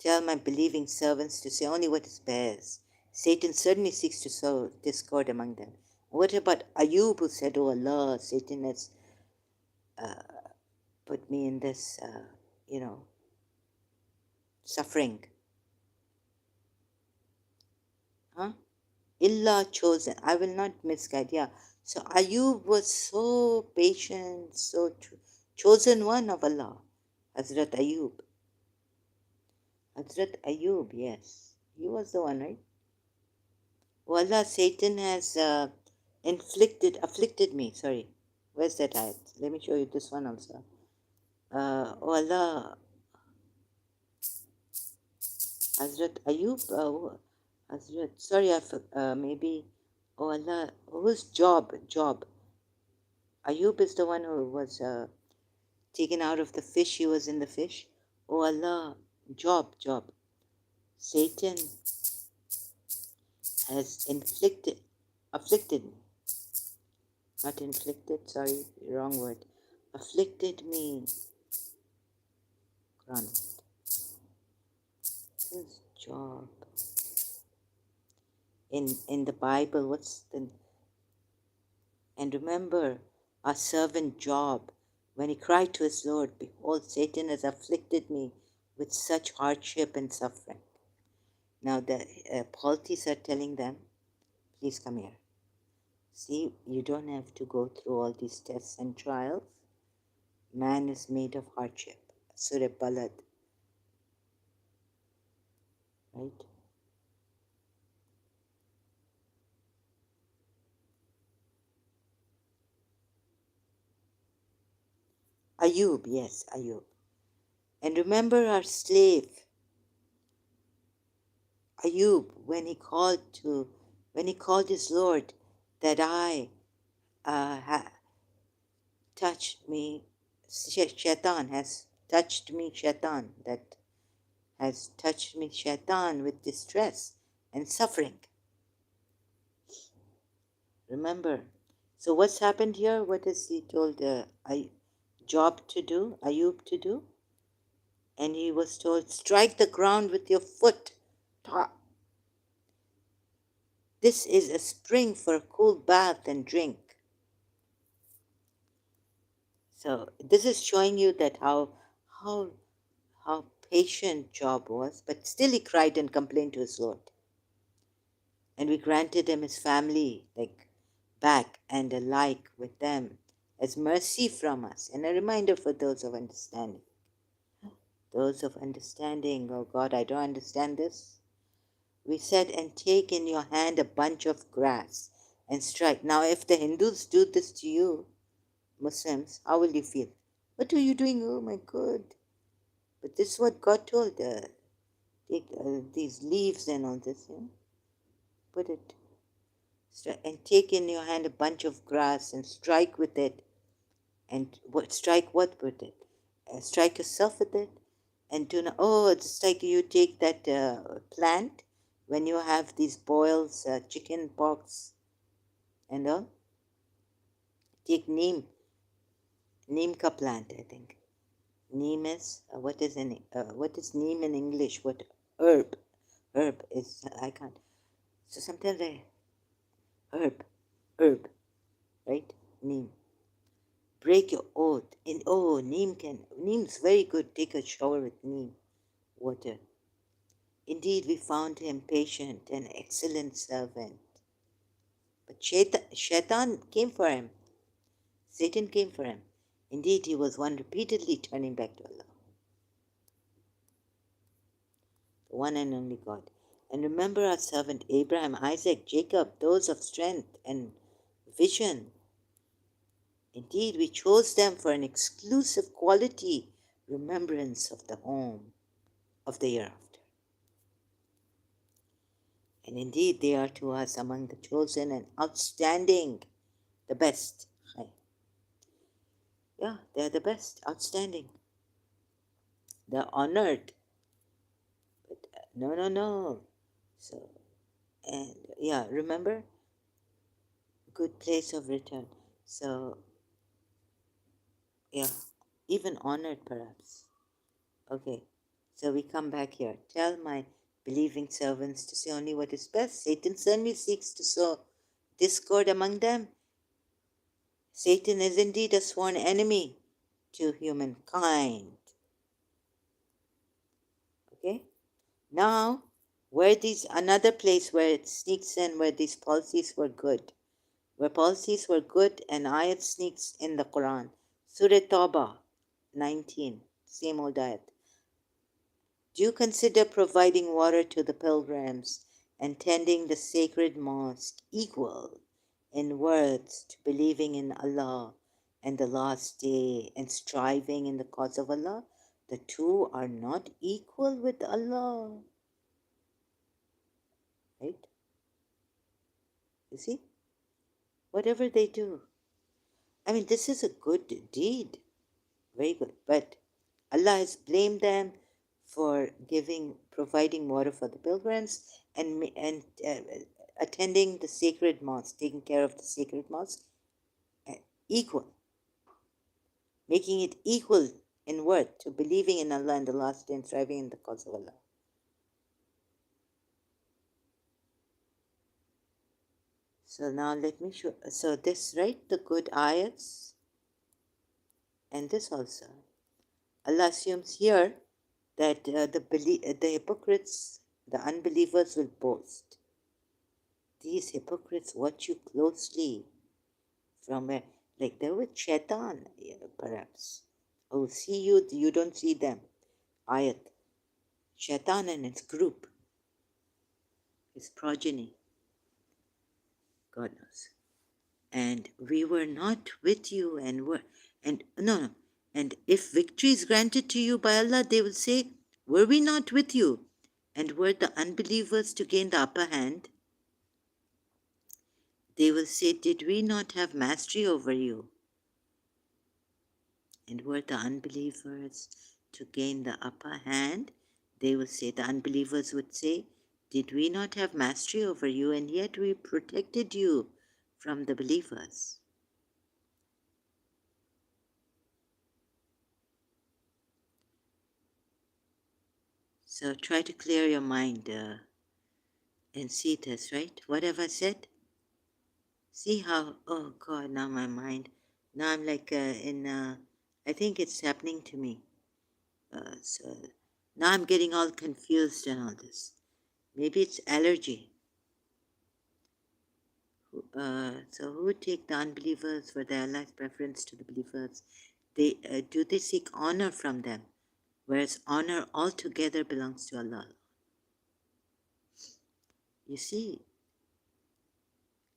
Tell my believing servants to say only what is best. Satan certainly seeks to sow discord among them. What about Ayub, who said, oh Allah, Satan has put me in this, suffering. Huh? Illa chosen. I will not misguide. Yeah. So Ayub was so patient, so chosen one of Allah. Hazrat Ayub. Hazrat Ayub, yes. He was the one, right? Oh Allah, Satan has afflicted me. Sorry. Where's that ayat? Let me show you this one also. Oh Allah, Hazrat Ayub, Hazrat, sorry, maybe, oh Allah, who's Job? Ayub is the one who was taken out of the fish. He was in the fish. Oh Allah, Job. Satan has afflicted me. Not inflicted, sorry, wrong word. Afflicted me. Quran. Who's Job? In the Bible, and remember our servant Job, when he cried to his Lord, behold, Satan has afflicted me with such hardship and suffering. Now the polities are telling them, please come here. See, you don't have to go through all these tests and trials. Man is made of hardship. Surah Balad. Right? Ayub, yes, Ayub. And remember our slave, Ayub, when he called his Lord, that touched me, Shaitan has touched me, Shaitan, that has touched me, Shaitan, with distress and suffering. Remember. So what's happened here? What has he told Job to do, Ayub to do? And he was told, strike the ground with your foot. This is a spring for a cool bath and drink. So this is showing you that how how patient Job was, but still he cried and complained to his Lord. And we granted him his family, like back and alike with them, as mercy from us, and a reminder for those of understanding. Those of understanding, oh God, I don't understand this. We said, and take in your hand a bunch of grass and strike. Now, if the Hindus do this to you, Muslims, how will you feel? What are you doing? Oh my God. But this is what God told. Take these leaves and all this, put it, and take in your hand a bunch of grass and strike with it. And strike what with it? Strike yourself with it. And do not, oh, it's like you take that plant when you have these boils, chicken pox and all. Take neem ka plant, I think. Neem is, what is neem in English? What herb is, I can't. So sometimes herb, right? Neem. Break your oath. Neem's very good. Take a shower with neem water. Indeed, we found him patient, an excellent servant. But Shaitan came for him. Satan came for him. Indeed, he was one repeatedly turning back to Allah, the one and only God. And remember our servant Abraham, Isaac, Jacob, those of strength and vision. Indeed, we chose them for an exclusive quality, remembrance of the home of the year after. And indeed, they are to us among the chosen and outstanding, the best. Yeah, they're the best, outstanding. They're honored. But no. So, and yeah, remember, good place of return. So, yeah, even honored perhaps. Okay, so we come back here. Tell my believing servants to say only what is best. Satan certainly seeks to sow discord among them. Satan is indeed a sworn enemy to humankind. Okay? Now, another place where it sneaks in where these policies were good. Where policies were good and ayat sneaks in the Quran. Surah Tawbah 19, same old ayat. Do you consider providing water to the pilgrims and tending the sacred mosque equal in words to believing in Allah and the last day and striving in the cause of Allah? The two are not equal with Allah. Right? You see? Whatever they do. I mean, this is a good deed. Very good. But Allah has blamed them for providing water for the pilgrims and attending the sacred mosque, taking care of the sacred mosque, equal, making it equal in worth to believing in Allah and the last day and striving in the cause of Allah. So now let me show. So this, right? The good ayats, and this also. Allah assumes here that the hypocrites, the unbelievers will boast. These hypocrites watch you closely from where, like they're with Shaitan, perhaps. Oh, see you, you don't see them. Ayat. Shaitan and its group, his progeny, God knows. And we were not with you and if victory is granted to you by Allah, they will say, were we not with you? And were the unbelievers to gain the upper hand? They will say, did we not have mastery over you? And were the unbelievers to gain the upper hand? They will say, the unbelievers would say, did we not have mastery over you, and yet we protected you from the believers? So try to clear your mind. and see this, right? What have I said? See how, oh God, now my mind, now I'm like I think it's happening to me. So now I'm getting all confused and all this. Maybe it's allergy. So who take the unbelievers for their Allah's preference to the believers? They do they seek honor from them, whereas honor altogether belongs to Allah. You see,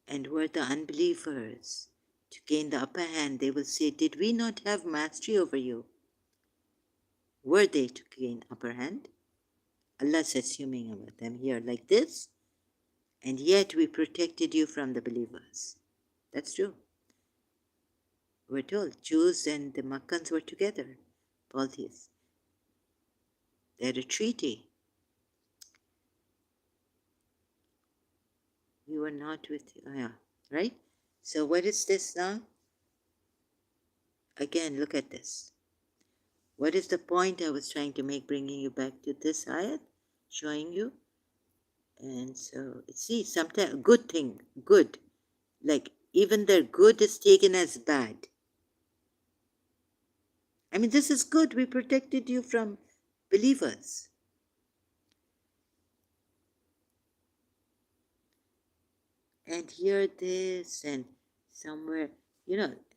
and were the unbelievers to gain the upper hand, they will say, "Did we not have mastery over you?" Were they to gain upper hand? Allah's assuming about them here like this, and yet we protected you from the believers. That's true. We're told Jews and the Makkans were together, polytheists. They had a treaty. We were not with you. Yeah, right? So what is this now? Again, look at this. What is the point I was trying to make, bringing you back to this ayat, showing you? And so, see, sometimes good thing, good. Like, even their good is taken as bad. I mean, this is good. We protected you from believers. And here this, and somewhere,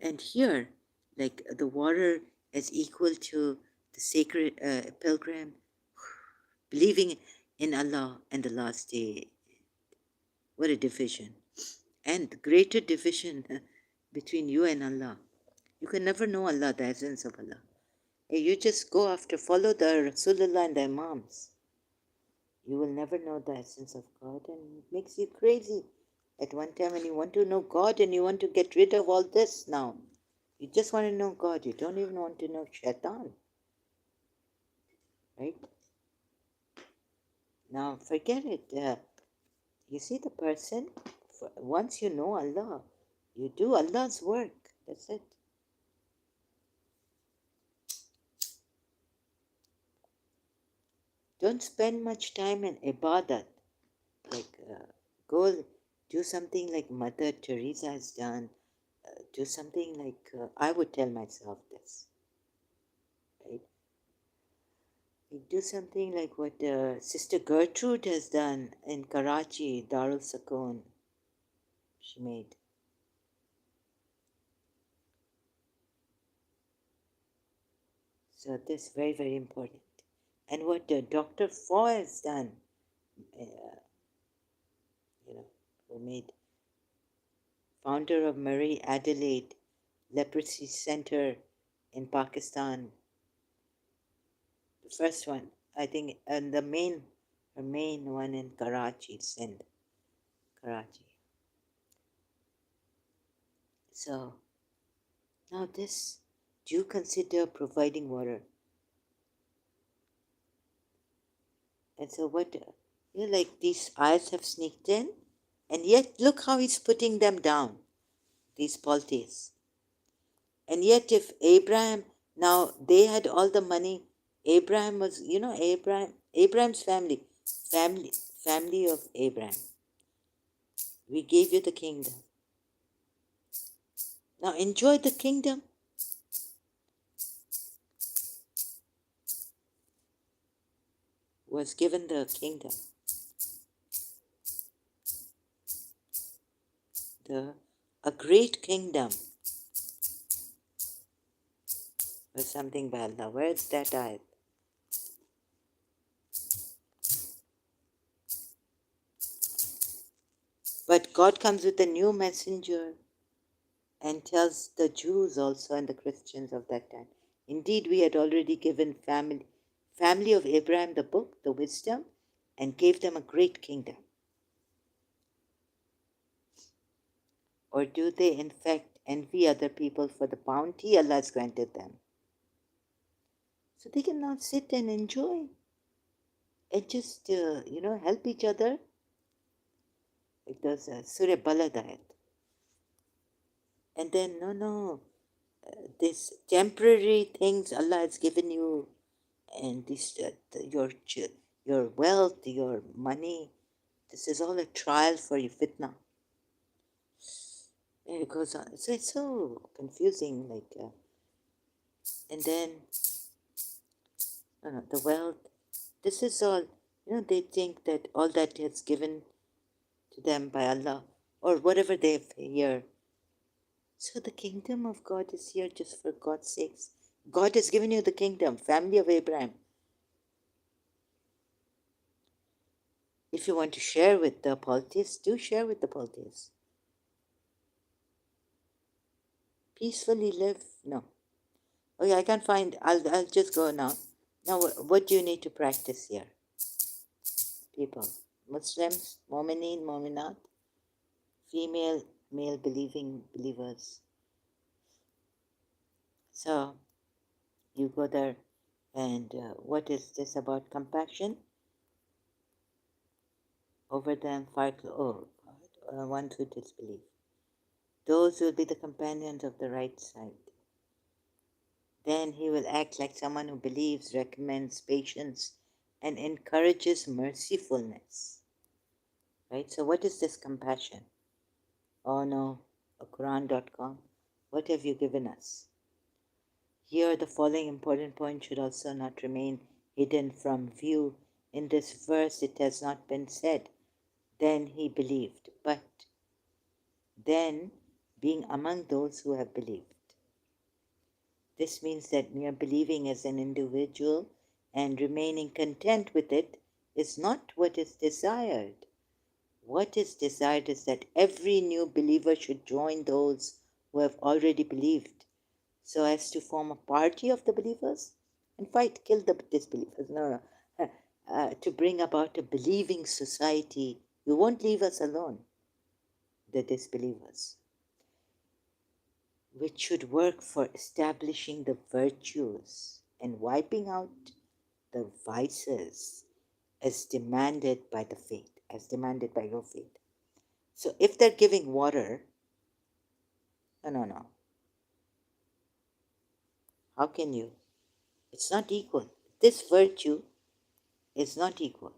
and here, like the water is equal to the sacred pilgrim, believing in Allah and the last day. What a division. And greater division between you and Allah. You can never know Allah, the essence of Allah. You just go after, follow the Rasulullah and the Imams. You will never know the essence of God, and it makes you crazy. At one time when you want to know God and you want to get rid of all this now. You just want to know God. You don't even want to know Shaitan. Right? Now forget it. You see the person, once you know Allah, you do Allah's work. That's it. Don't spend much time in ibadat. Like, go do something like Mother Teresa has done. Do something like, I would tell myself this. Right? Like, do something like what Sister Gertrude has done in Karachi, Darul Sakoon. She made. So this is very, very important. And what Dr. Foy has done, who made founder of Marie Adelaide Leprosy Center in Pakistan. The first one, I think, and her main one in Karachi, Sindh, Karachi. So now this, do you consider providing water? And so what, like these eyes have sneaked in, and yet look how he's putting them down, these polytheists. And yet if Abraham, now they had all the money, Abraham was, Abraham's family of Abraham. We gave you the kingdom. Now enjoy the kingdom. Was given the kingdom. A great kingdom. Or something by Allah. Where's that ayat? But God comes with a new messenger and tells the Jews also and the Christians of that time. Indeed, we had already given family of Abraham the book, the wisdom, and gave them a great kingdom. Or do they in fact envy other people for the bounty Allah has granted them? So they can now sit and enjoy and just, help each other. It was Surah Balad ayat. And then, no, this temporary things Allah has given you, and this your wealth, your money, This is all a trial for you, fitna. And it goes on. So it's so confusing. And then, the wealth. This is all, they think that all that is given to them by Allah or whatever they hear. So the kingdom of God is here just for God's sakes. God has given you the kingdom, family of Abraham. If you want to share with the polytheists, do share with the polytheists. Peacefully live. No. Oh yeah, I can't find. I'll just go now. Now, what do you need to practice here, people? Muslims, Momineen, Mominat, female, male believing believers. So you go there, and what is this about compassion over them? Ones who disbelieve. Those will be the companions of the right side. Then he will act like someone who believes, recommends patience, and encourages mercifulness. Right? So, what is this compassion? Oh no, Quran.com. What have you given us? Here, the following important point should also not remain hidden from view. In this verse, it has not been said, then he believed, but then being among those who have believed. This means that mere believing as an individual and remaining content with it is not what is desired. What is desired is that every new believer should join those who have already believed, so as to form a party of the believers and fight, kill the disbelievers. No, no. To bring about a believing society. You won't leave us alone, the disbelievers, which should work for establishing the virtues and wiping out the vices as demanded by the faith, as demanded by your faith. So if they're giving water, no. How can you? It's not equal. This virtue is not equal.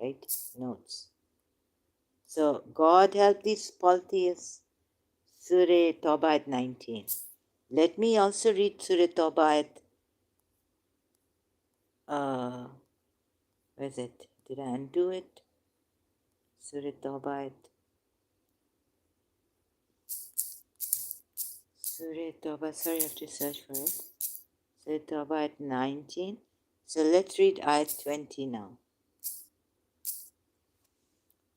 Right? Notes. So God help these polytheists. Surah Tawbah at 19. Let me also read Surah Tawbah at where is it? Did I undo it? Surah Tawbah at Surah Tawbah, sorry, I have to search for it. Surah Tawbah at 19. So let's read ayat 20 now.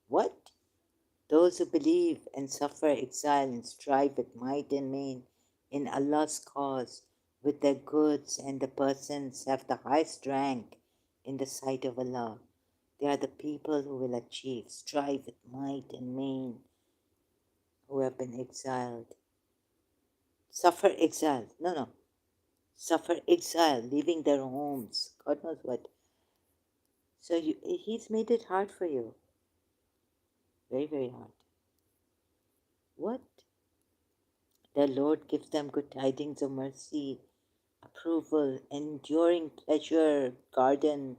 What? Those who believe and suffer exile and strive with might and main in Allah's cause with their goods and the persons have the highest rank in the sight of Allah. They are the people who will achieve, strive with might and main, who have been exiled. Suffer exile. No. Suffer exile, leaving their homes. God knows what. So He's made it hard for you. Very, very hard. What? The Lord gives them good tidings of mercy, approval, enduring pleasure, garden.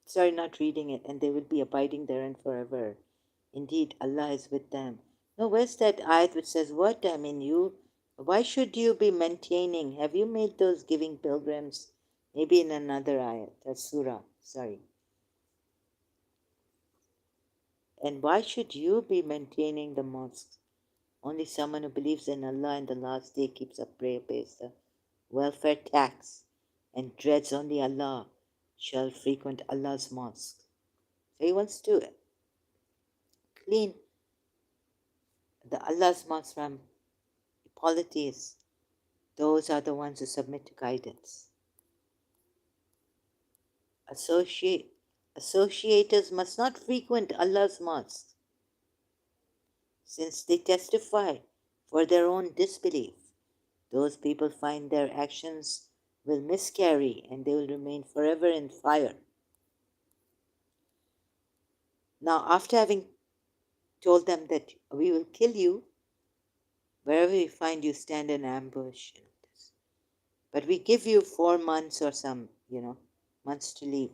Sorry, not reading it, and they will be abiding therein forever. Indeed, Allah is with them. No, where's that ayat which says what? I mean, why should you be maintaining? Have you made those giving pilgrims? Maybe in another ayat, that's Surah, sorry. And why should you be maintaining the mosques? Only someone who believes in Allah and the last day keeps up prayer, pays the welfare tax, and dreads only Allah shall frequent Allah's mosque. So he wants to clean the Allah's mosque from polytheists. Those are the ones who submit to guidance. Associators must not frequent Allah's mosque, since they testify for their own disbelief. Those people find their actions will miscarry and they will remain forever in fire. Now, after having told them that we will kill you, wherever we find you, stand in ambush. But we give you 4 months or some, months to leave.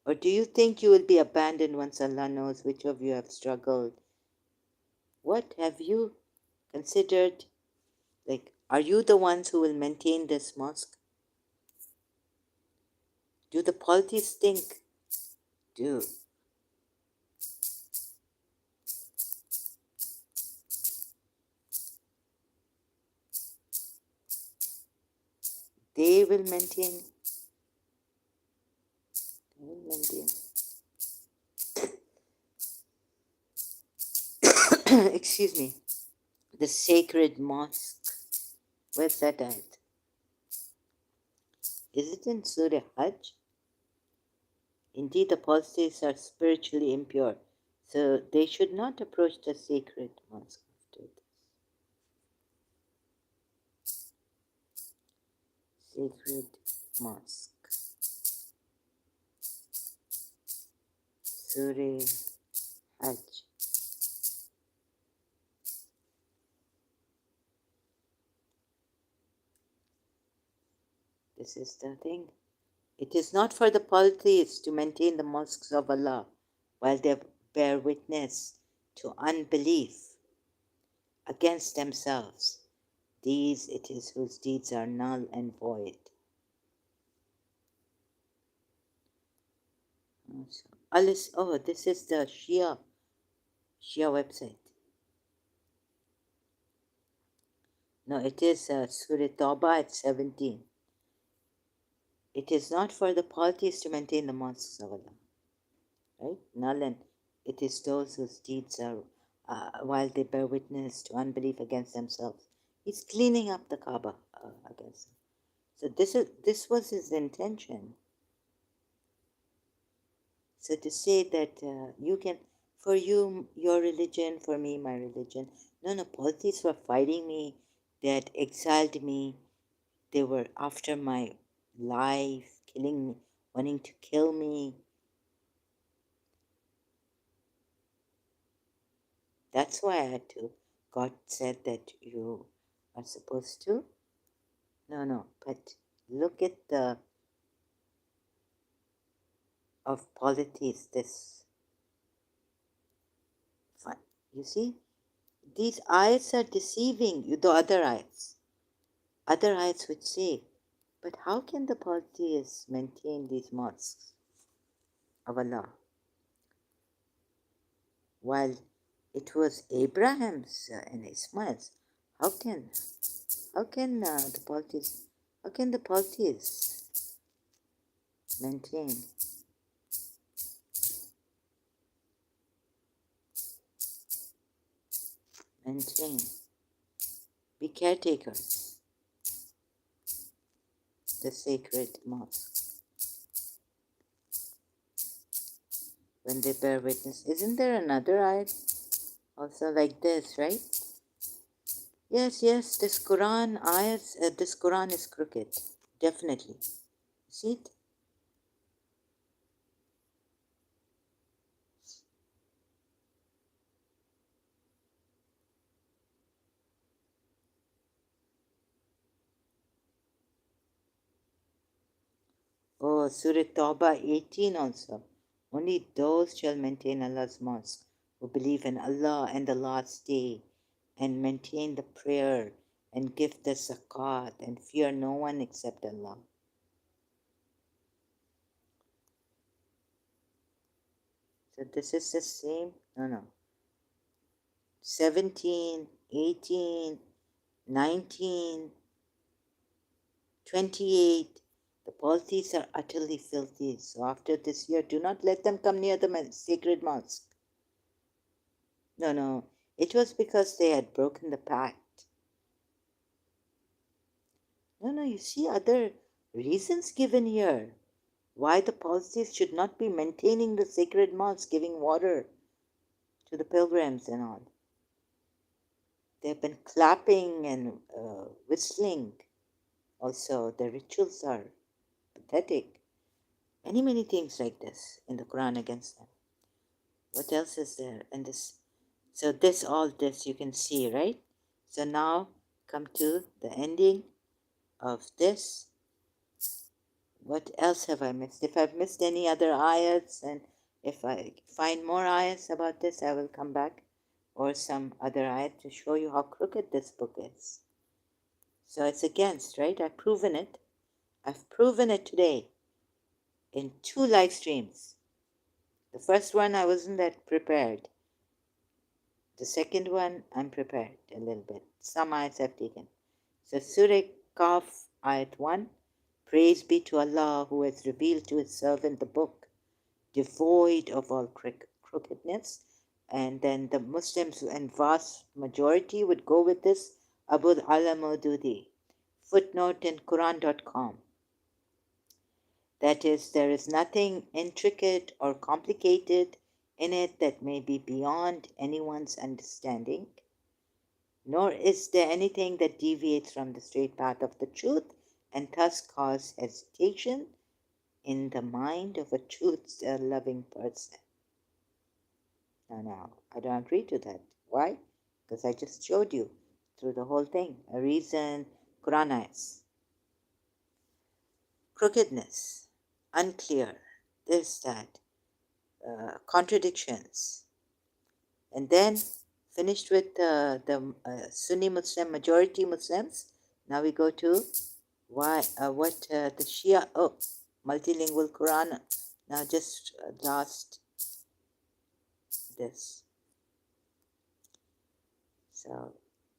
Or do you think you will be abandoned once Allah knows which of you have struggled? What have you considered? Like, are you the ones who will maintain this mosque? Do the polities think? Do they will maintain? They will maintain. Excuse me. The sacred mosque. Where's that at? Is it in Surah Hajj? Indeed, the apostates are spiritually impure, so they should not approach the sacred mosque after this. Sacred mosque. Surah Hajj. This is the thing. It is not for the polytheists to maintain the mosques of Allah while they bear witness to unbelief against themselves. These it is whose deeds are null and void. Alice, oh, this is the Shia website. No, it is Surah Tawbah at 17. It is not for the polytheists to maintain the mosques of Allah, right? Null and it is those whose deeds are, while they bear witness to unbelief against themselves. He's cleaning up the Kaaba against them. So this was his intention. So to say that you can, for you, your religion, for me, my religion. No, polytheists were fighting me. They had exiled me. They were after my life, killing me, wanting to kill me. That's why I had to. God said that you are supposed to. No, but look at the of polytheists. This fun. You see, these ayats are deceiving you. The other ayats. Other ayats would say, but how can the polytheists maintain these mosques of Allah while it was Abraham's and Ismail's? How can the polytheists maintain? Be caretakers, the sacred mosque, when they bear witness. Isn't there another ayat also like this, right? Yes, this Quran ayat, this Quran is crooked, definitely. See it? Oh, Surah Tawbah 18 also. Only those shall maintain Allah's mosque who believe in Allah and the last day and maintain the prayer and give the zakat and fear no one except Allah. So this is the same? No. 17, 18, 19, 28. The polytheists are utterly filthy. So after this year, do not let them come near the sacred mosque. No. It was because they had broken the pact. No, you see other reasons given here. Why the polytheists should not be maintaining the sacred mosque, giving water to the pilgrims and all. They've been clapping and whistling. Also, the rituals are pathetic. Many things like this in the Quran against them. What else is there in this? So all this you can see, right? So now come to the ending of this. What else have I missed? If I've missed any other ayats, and if I find more ayats about this, I will come back, or some other ayat to show you how crooked this book is. So it's against, right? I've proven it. I've proven it today in 2 live streams. The first one, I wasn't that prepared. The second one, I'm prepared a little bit. Some ayats I've taken. So Surah Kahf, ayat 1. Praise be to Allah who has revealed to his servant the book, devoid of all crookedness. And then the Muslims and vast majority would go with this, Abul Ala Maududi. Footnote in Quran.com. That is, there is nothing intricate or complicated in it that may be beyond anyone's understanding, nor is there anything that deviates from the straight path of the truth and thus cause hesitation in the mind of a truth-loving person. No, I don't agree to that. Why? Because I just showed you through the whole thing a reason. Quran ayats. Crookedness, unclear, this, that, contradictions. And then finished with the Sunni Muslim, majority Muslims. Now we go to what the Shia, multilingual Quran. Now just last this. So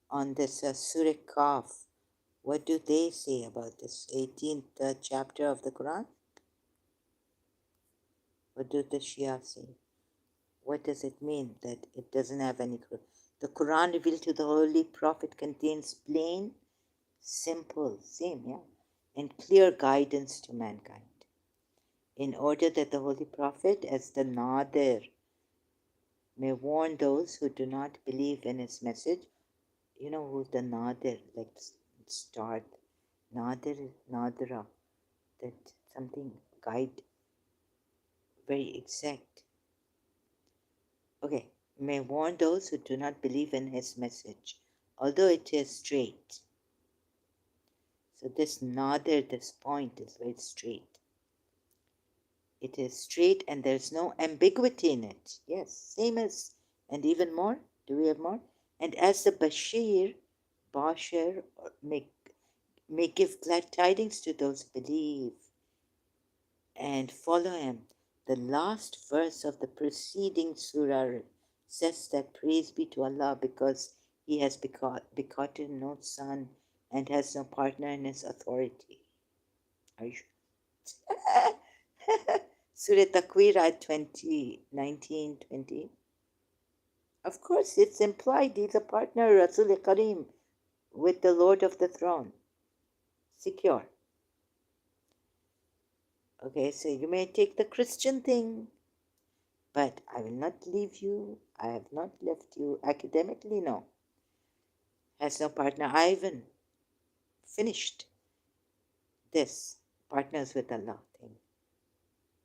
on this Surah Kahf, what do they say about this 18th chapter of the Quran? What do the Shia say? What does it mean that it doesn't have any? The Quran revealed to the Holy Prophet contains plain, simple, and clear guidance to mankind, in order that the Holy Prophet, as the Nadir, may warn those who do not believe in his message. You know who's the Nadir? Like start. Nadir is Nadira. That something guide, very exact. Okay, may warn those who do not believe in his message, although it is straight. So this Nadir, this point is very straight. It is straight and there's no ambiguity in it. Yes, same as, and even more. Do we have more? And as the Bashir may give glad tidings to those who believe and follow him. The last verse of the preceding surah says that praise be to Allah because he has begotten no son and has no partner in his authority. Are you sure? Surah Takwir ayat 20, 19, 20. Of course, it's implied he's a partner, Rasul Kareem, with the Lord of the throne. Secure. Okay, so you may take the Christian thing, but I will not leave you. I have not left you academically, no. Has no partner. I even finished this partners with Allah thing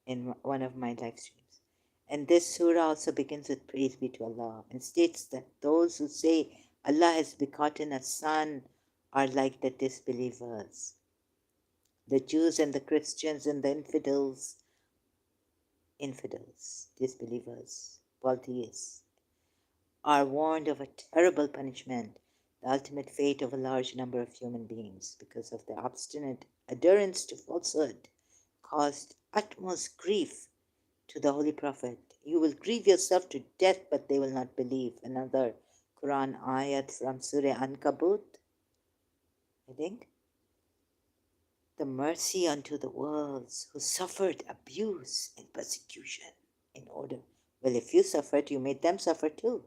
in one of my live streams. And this surah also begins with praise be to Allah and states that those who say Allah has begotten a son are like the disbelievers. The Jews and the Christians and the infidels, disbelievers, polytheists, are warned of a terrible punishment, the ultimate fate of a large number of human beings because of their obstinate adherence to falsehood caused utmost grief to the Holy Prophet. You will grieve yourself to death, but they will not believe. Another Quran ayat from Surah Ankabut, I think. The mercy unto the worlds who suffered abuse and persecution in order. Well, if you suffered, you made them suffer too.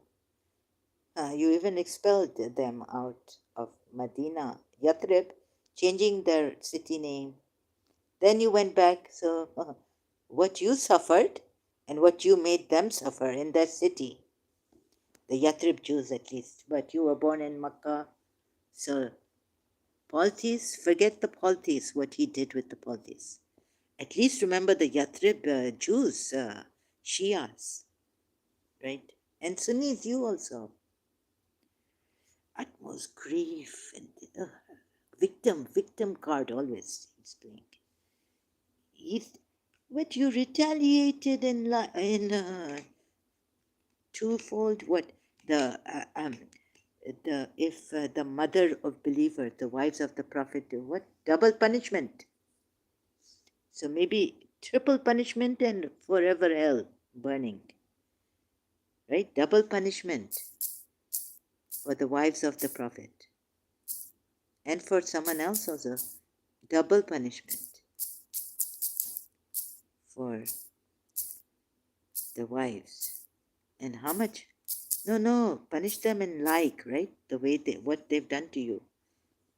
You even expelled them out of Medina, Yathrib, changing their city name. Then you went back. So what you suffered and what you made them suffer in their city, the Yathrib Jews at least, but you were born in Makkah. So polytheists, forget the polytheists, what he did with the polytheists. At least remember the Yathrib Jews, Shias, right? And Sunnis, you also. Utmost grief and victim card always seems playing. What you retaliated in twofold. What the if the mother of believer, the wives of the prophet, do what? Double punishment. So maybe triple punishment and forever hell burning. Right? Double punishment for the wives of the prophet. And for someone else also, double punishment for the wives. And how much? No, punish them in like, right? The way what they've done to you.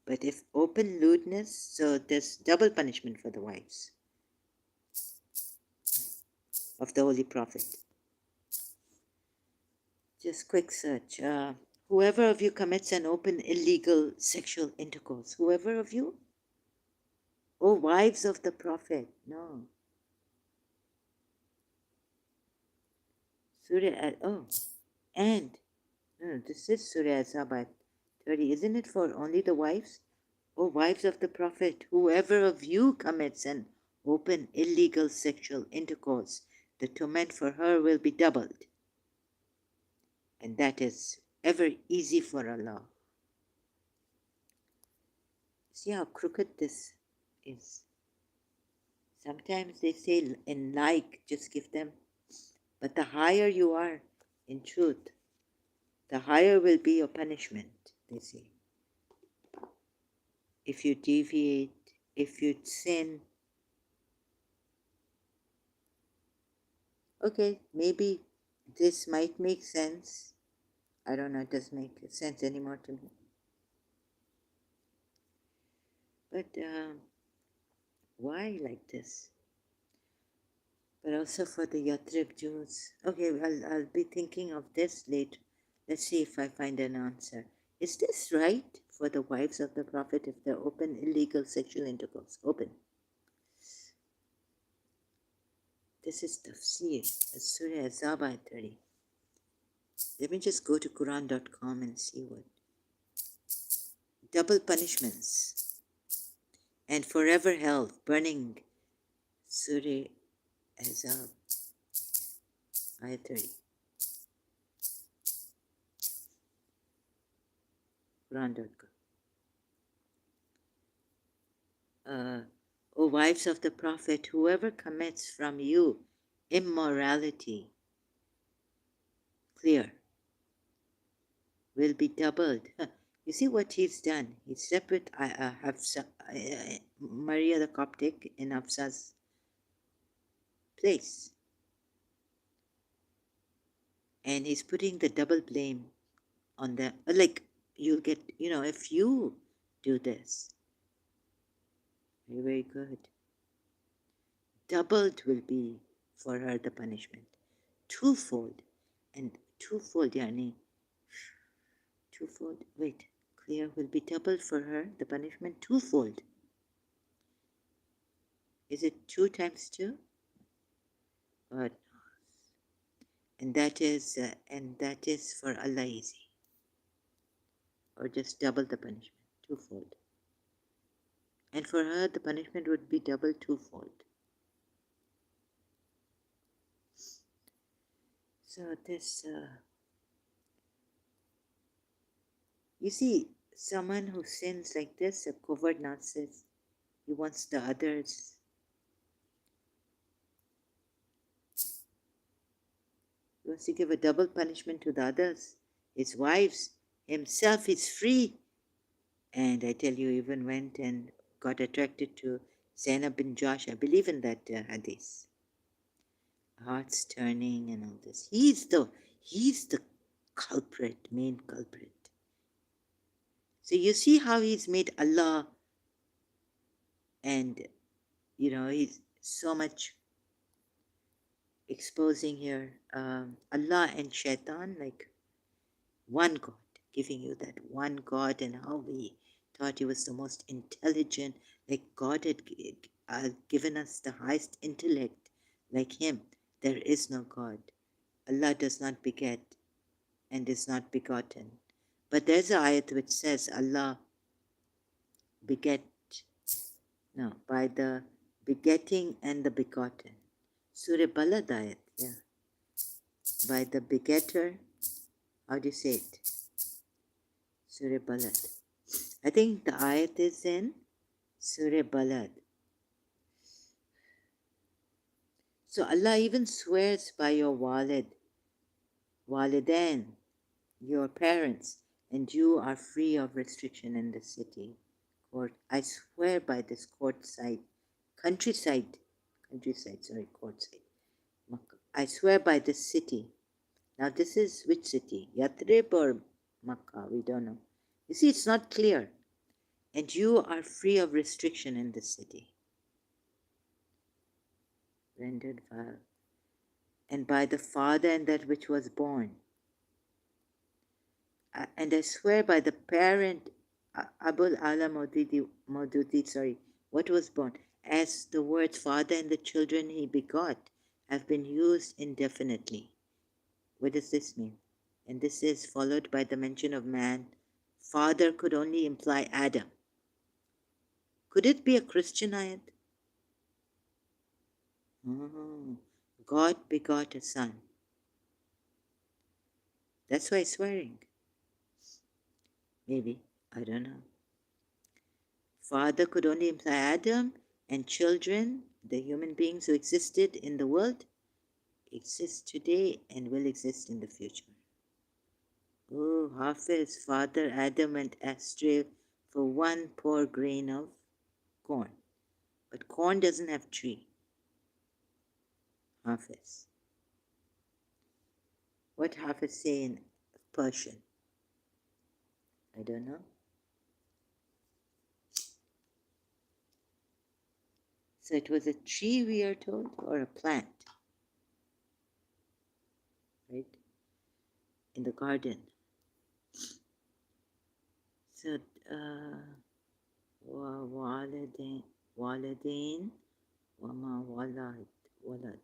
But if open lewdness, so there's double punishment for the wives of the Holy Prophet. Just quick search. Whoever of you commits an open illegal sexual intercourse, whoever of you? Oh, wives of the Prophet. No. Surah, and, no, this is Surah Azab 30. Isn't it for only the wives? O wives of the Prophet, whoever of you commits an open illegal sexual intercourse, the torment for her will be doubled. And that is ever easy for Allah. See how crooked this is. Sometimes they say in like, just give them. But the higher you are in truth, the higher will be your punishment, they say. If you deviate, if you sin. Okay, maybe this might make sense. I don't know, it doesn't make sense anymore to me. But why like this? But also for the Yathrib Jews. Okay, I'll be thinking of this later. Let's see if I find an answer. Is this right for the wives of the Prophet if they're open illegal sexual intercourse? Open. This is Tafsir, Surah Azab 30. Let me just go to Quran.com and see what. Double punishments and forever hell, burning. Surah Azab, Ayat 30. Quran.com. O wives of the Prophet, whoever commits from you immorality, clear, will be doubled. You see what he's done? He slept with Maria the Coptic in Hafsa's place. And he's putting the double blame on them. Like, you'll get, if you do this, very, very good. Doubled will be for her the punishment. Twofold. And twofold, yani, twofold, wait, clear, will be doubled for her the punishment twofold. Is it 2 times 2? But and that is for Allah easy. Or just double the punishment, twofold. And for her the punishment would be double twofold. So this, you see, someone who sins like this, a covert narcissist, he wants the others. He wants to give a double punishment to the others, his wives, himself is free. And I tell you, even went and got attracted to Zainab bin Josh. I believe in that hadith. Hearts turning and all this. He's the culprit, main culprit. So you see how he's made Allah, and he's so much exposing here Allah and Shaitan, like one God, giving you that one God, and how we thought he was the most intelligent, like God had given us the highest intellect, like him. There is no God. Allah does not beget and is not begotten. But there's an ayat which says Allah beget, no, by the begetting and the begotten. Surah Balad ayat, yeah. By the begetter, how do you say it? Surah Balad. I think the ayat is in Surah Balad. So Allah even swears by your walidain, your parents, and you are free of restriction in the city. Court, I swear by this countryside, courtside. I swear by this city. Now this is which city? Yathrib or Makkah? We don't know. You see, it's not clear. And you are free of restriction in this city. Rendered vile. And by the Father and that which was born. And I swear by the parent, Abul Ala Maududi, what was born, as the words father and the children he begot have been used indefinitely. What does this mean? And this is followed by the mention of man. Father could only imply Adam. Could it be a Christian ayat? Oh, God begot a son. That's why swearing. Maybe. I don't know. Father could only imply Adam, and children, the human beings who existed in the world, exist today and will exist in the future. Oh, Hafiz, Father Adam went astray for one poor grain of corn. But corn doesn't have tree. Hafiz. What Hafiz say in Persian? I don't know. So it was a tree, we are told, or a plant, right? In the garden. So, walidain, wama walad,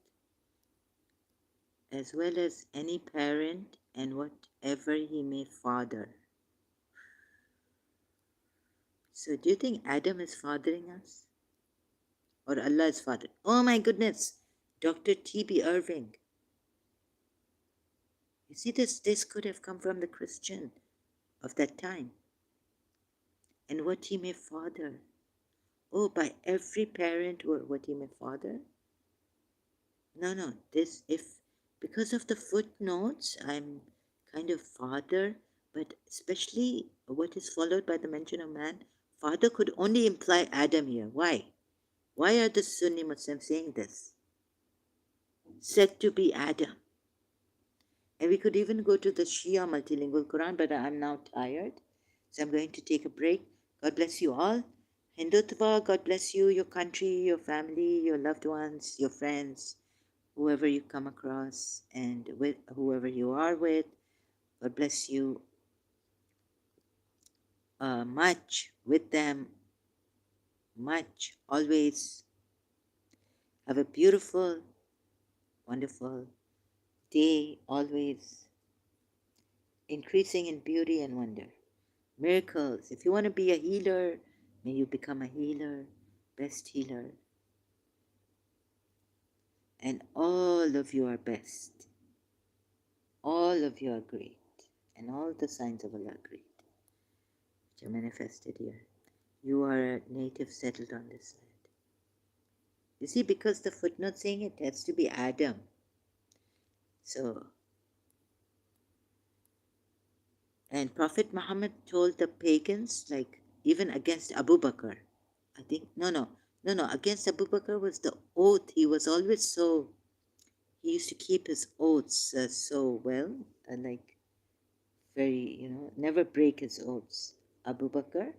as well as any parent and whatever he may father. So do you think Adam is fathering us? Or Allah is father? Oh my goodness! Dr. T.B. Irving. You see, this could have come from the Christian of that time. And what he may father. Oh, by every parent what he may father? No, because of the footnotes, I'm kind of father, but especially what is followed by the mention of man, father could only imply Adam here. Why? Why are the Sunni Muslims saying this? Said to be Adam. And we could even go to the Shia multilingual Quran, but I'm now tired, so I'm going to take a break. God bless you all. Hindutva, God bless you, your country, your family, your loved ones, your friends, whoever you come across, and with whoever you are with. God bless you much with them, much, always. Have a beautiful, wonderful day, always increasing in beauty and wonder. Miracles. If you want to be a healer, may you become a healer, best healer. And all of you are best. All of you are great. And all the signs of Allah are great, which are manifested here. You are a native settled on this land. You see, because the footnote saying it has to be Adam. So, and Prophet Muhammad told the pagans, like even against Abu Bakr, I think, no, against Abu Bakr was the oath. He was always so, he used to keep his oaths so well, like very, never break his oaths. Abu Bakr.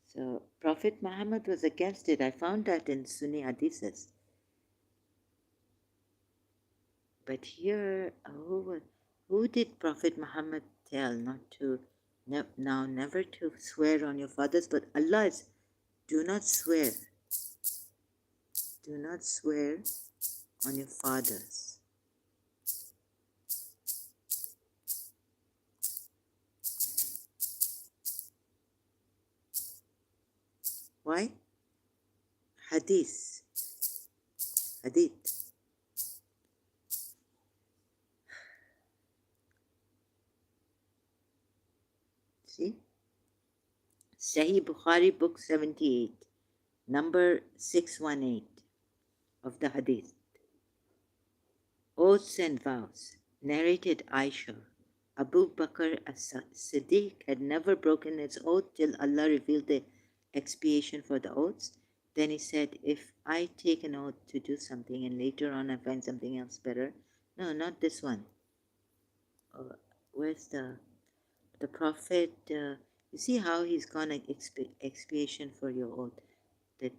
So Prophet Muhammad was against it. I found that in Sunni Hadiths. But here, who did Prophet Muhammad tell not to, never to swear on your fathers? But Allah is, do not swear. Do not swear on your fathers. Why? Hadith. Hadith. See? Sahih Bukhari, book 78, number 618 of the Hadith. Oaths and vows. Narrated Aisha. Abu Bakr as-Siddiq had never broken his oath till Allah revealed the expiation for the oaths. Then he said, if I take an oath to do something and later on I find something else better, no, not this one. Where's the Prophet? You see how he's gone expiation for your oath. That,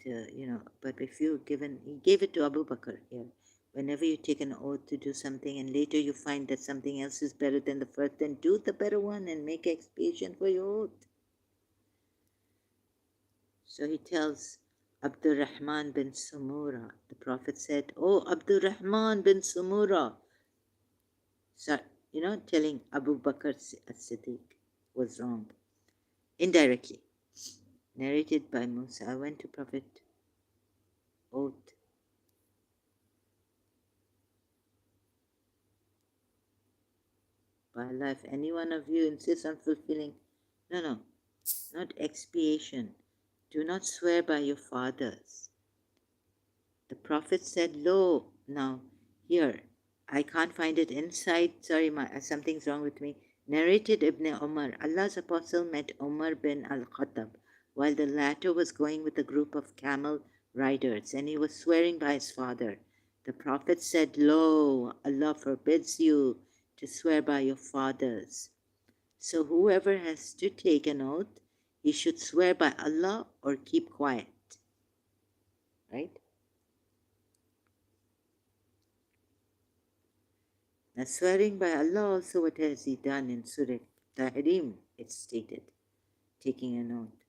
but if you've given, he gave it to Abu Bakr here. Whenever you take an oath to do something and later you find that something else is better than the first, then do the better one and make expiation for your oath. So he tells Abdurrahman bin Sumura, the Prophet said, oh, Abdurrahman bin Sumura. So, telling Abu Bakr as-Siddiq was wrong. Indirectly. Narrated by Musa, I went to Prophet oath. By Allah, if any one of you insists on fulfilling, no, not expiation. Do not swear by your fathers. The Prophet said, lo, now, here, I can't find it inside. Sorry, something's wrong with me. Narrated Ibn Umar, Allah's apostle met Umar bin al-Khattab while the latter was going with a group of camel riders, and he was swearing by his father. The Prophet said, lo, Allah forbids you to swear by your fathers. So whoever has to take an oath, he should swear by Allah or keep quiet. Right? Now swearing by Allah also, what has he done in Surah Tahrim? It's stated, taking an oath.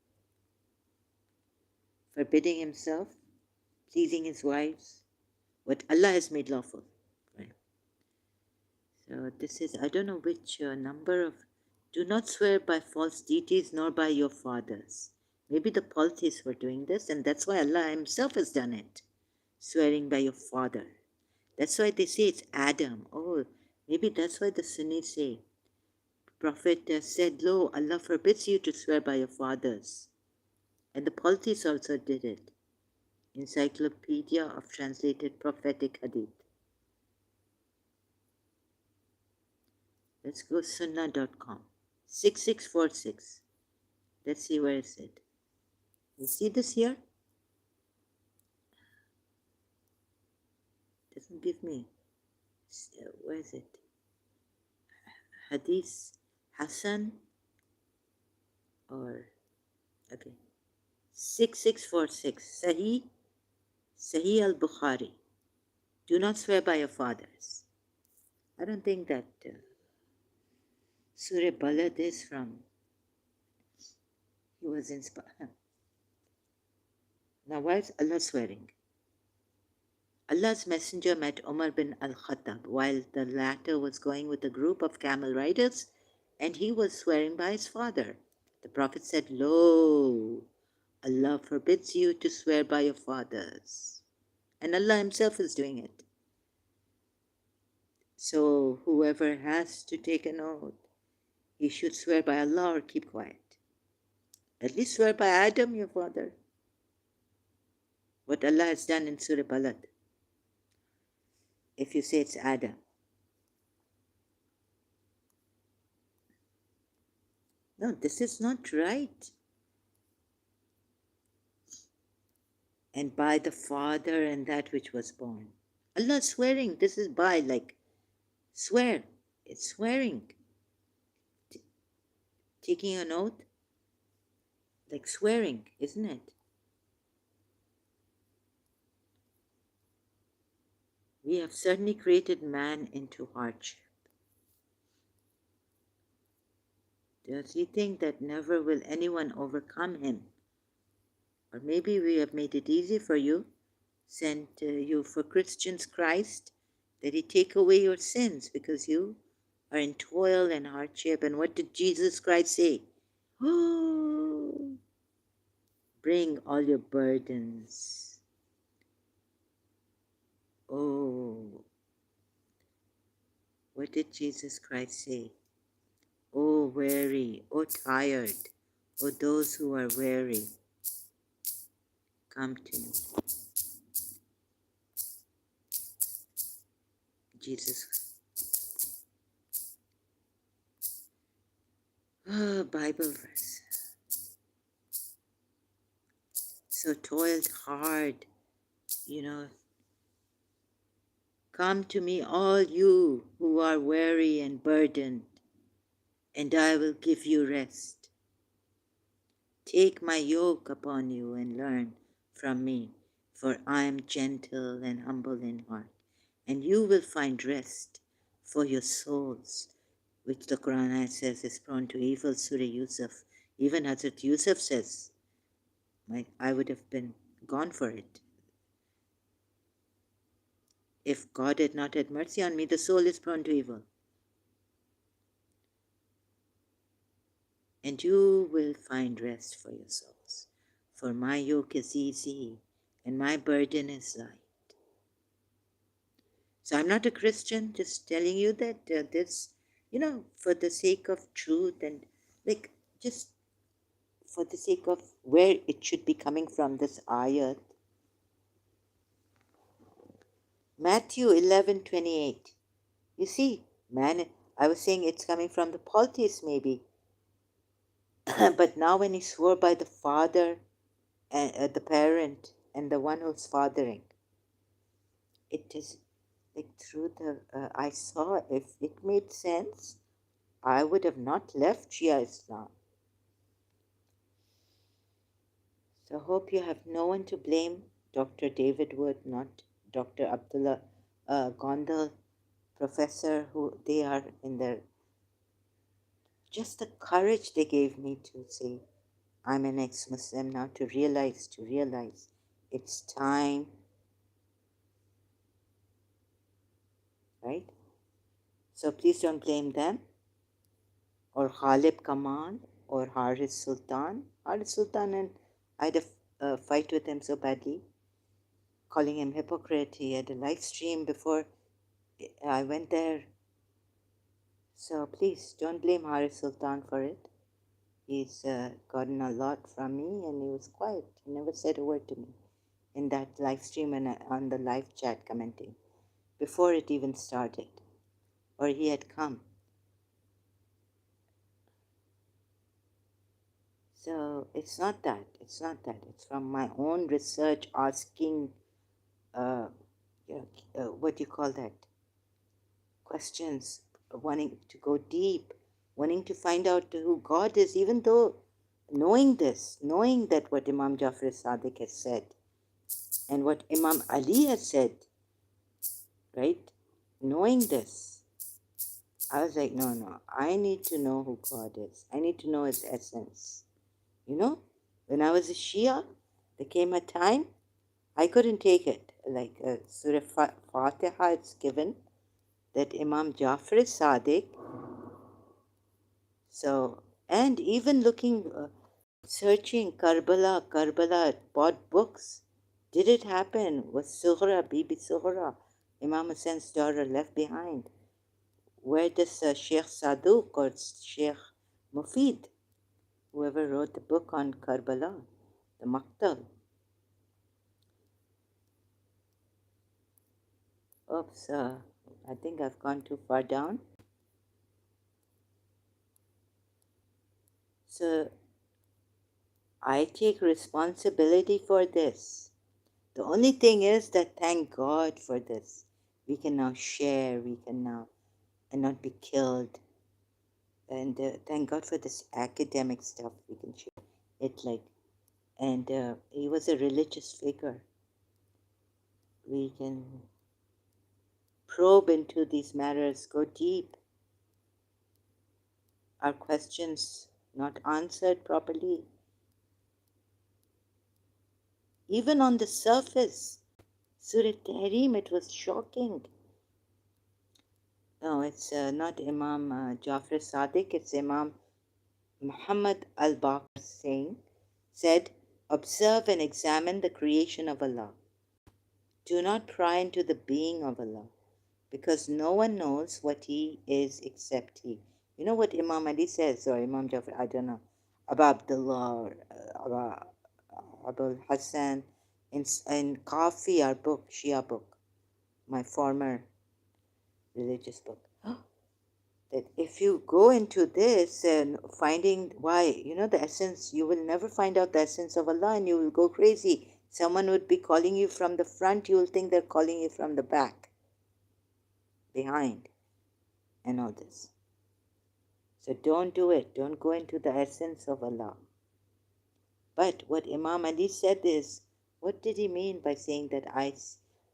Forbidding himself, pleasing his wives, what Allah has made lawful. Right? So this is, I don't know which number of, do not swear by false deities nor by your fathers. Maybe the polytheists were doing this, and that's why Allah himself has done it. Swearing by your father. That's why they say it's Adam. Oh, maybe that's why the Sunnis say. Prophet said, lo, Allah forbids you to swear by your fathers. And the polytheists also did it. Encyclopedia of Translated Prophetic Hadith. Let's go sunnah.com. 6646. Let's see where is it. You see this here? Doesn't give me. Where is it? Hadith Hassan or okay. 6646. Sahih al-Bukhari. Do not swear by your fathers. I don't think that Surah Balad is from. He was inspired. Now why is Allah swearing? Allah's messenger met Umar bin al-Khattab while the latter was going with a group of camel riders, and he was swearing by his father. The Prophet said, lo, Allah forbids you to swear by your fathers. And Allah himself is doing it. So whoever has to take an oath, he should swear by Allah or keep quiet. At least swear by Adam, your father. What Allah has done in Surah Balad. If you say it's Adam. No, this is not right. And by the Father and that which was born. Allah swearing, this is by, like, swear. It's swearing. Taking an oath, like swearing, isn't it? We have certainly created man into hardship. Does he think that never will anyone overcome him? Or maybe we have made it easy for you, sent you for Christians Christ, that he take away your sins because you are in toil and hardship. And what did Jesus Christ say? Oh, Bring all your burdens. Oh, what did Jesus Christ say? Oh, weary, oh, tired, oh, those who are weary, come to me. Jesus. Oh, Bible verse. So toiled hard, you know. Come to me, all you who are weary and burdened, and I will give you rest. Take my yoke upon you and learn from me, for I am gentle and humble in heart, and you will find rest for your souls, which the Quran says is prone to evil. Surah Yusuf. Even Hazrat Yusuf says, I would have been gone for it. If God had not had mercy on me, the soul is prone to evil. And you will find rest for your souls. For my yoke is easy and my burden is light. So I'm not a Christian, just telling you that this, for the sake of truth and just for the sake of where it should be coming from, this ayat. Matthew 11:28. You see, man, I was saying it's coming from the polytheist maybe. But now when he swore by the father, and the parent, and the one who's fathering, it is like through the, I saw if it made sense, I would have not left Shia Islam. So hope you have no one to blame, Dr. David Wood, not Dr. Abdullah Gondal, professor, who they are in their, just the courage they gave me to say, I'm an ex-Muslim now, to realize it's time, right? So please don't blame them, or Khalib Kamal, or Haris Sultan. Haris Sultan, and I had a fight with him so badly, calling him hypocrite. He had a live stream before I went there. So please don't blame Haris Sultan for it. He's gotten a lot from me, and he was quiet. He never said a word to me in that live stream and on the live chat commenting before it even started, or he had come. So it's not that. It's from my own research, asking, what do you call that? Questions, wanting to go deep, wanting to find out who God is, even though knowing that what Imam Jafar Sadiq has said and what Imam Ali has said, right? Knowing this, I was like, no, I need to know who God is. I need to know his essence. When I was a Shia, there came a time I couldn't take it. Like Surah Fatiha, it's given that Imam Jafar Sadiq. So, and even looking, searching Karbala, bought books. Did it happen? Was Sughra, Bibi Sughra, Imam Hussein's daughter, left behind? Where does Sheikh Saduq or Sheikh Mufid, whoever wrote the book on Karbala, the Maktal? Oops, I think I've gone too far down. So I take responsibility for this. The only thing is that thank God for this. We can now share, we can now and not be killed. And thank God for this academic stuff we can share. And he was a religious figure. We can probe into these matters, go deep. Our questions not answered properly. Even on the surface, Surah Tahrim, it was shocking. No, it's not Imam Jafar Sadiq, it's Imam Muhammad al-Baqir said Observe and examine the creation of Allah. Do not pry into the being of Allah, because no one knows what He is except He. You know what Imam Ali says, or Imam Jafar, I don't know, about Abdullah, or about Abul Hassan, in Kahf, our book, Shia book, my former religious book. That if you go into this and finding why, the essence, you will never find out the essence of Allah and you will go crazy. Someone would be calling you from the front, you will think they're calling you from the back, behind, and all this. So don't do it. Don't go into the essence of Allah. But what Imam Ali said is, what did he mean by saying that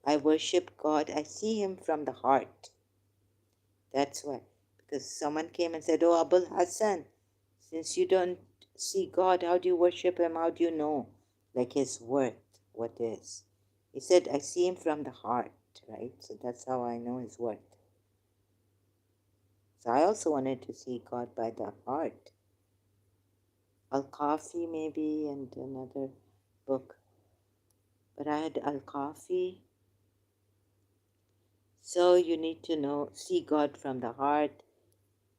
I worship God, I see Him from the heart? That's why. Because someone came and said, oh, Abul Hassan, since you don't see God, how do you worship Him? How do you know, like, His worth, what is? He said, I see Him from the heart, right? So that's how I know His worth. So I also wanted to see God by the heart. Al-Kafi maybe, and another book. But I had Al-Kafi. So you need to see God from the heart.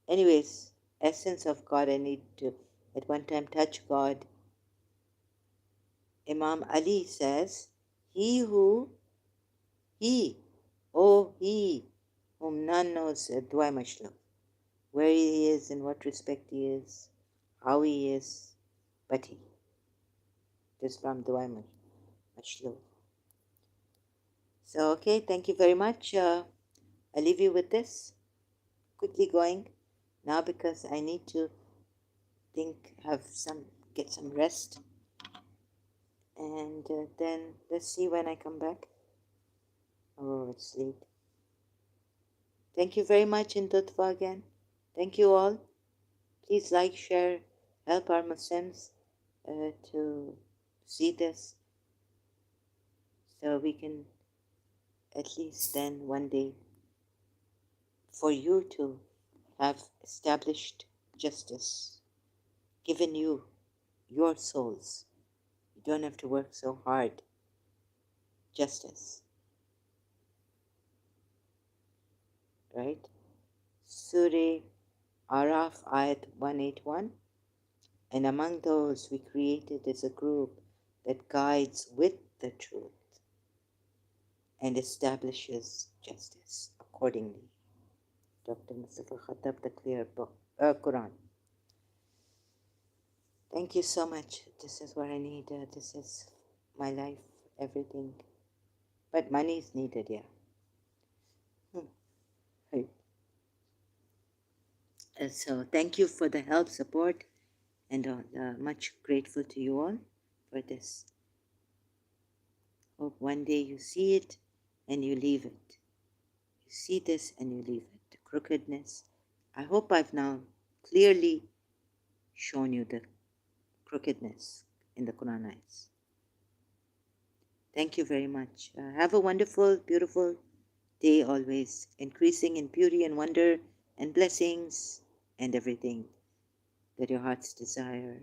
Anyways, essence of God, I need to at one time touch God. Imam Ali says, he, whom none knows, Dwai Mashluk, where he is, in what respect he is, how he is, but he. This from Dwai Mashluk. So, okay, thank you very much. I'll leave you with this. Quickly going now because I need to get some rest. And then let's see when I come back. Oh, it's late. Thank you very much in Tutfa again. Thank you all. Please like, share, help our Muslims to see this so we can at least then one day for you to have established justice, given you your souls. You don't have to work so hard. Justice. Right? Surah Araf Ayat 181. And among those we created is a group that guides with the truth and establishes justice accordingly. Dr. Mustafa Khattab, the clear book, Quran. Thank you so much. This is what I need. This is my life, everything. But money is needed, yeah. Right. So thank you for the help, support, and much grateful to you all for this. Hope one day you see it and you leave it. You see this and you leave it. The crookedness. I hope I've now clearly shown you the crookedness in the Quran ayats. Thank you very much. Have a wonderful, beautiful day always, increasing in beauty and wonder and blessings and everything that your hearts desire.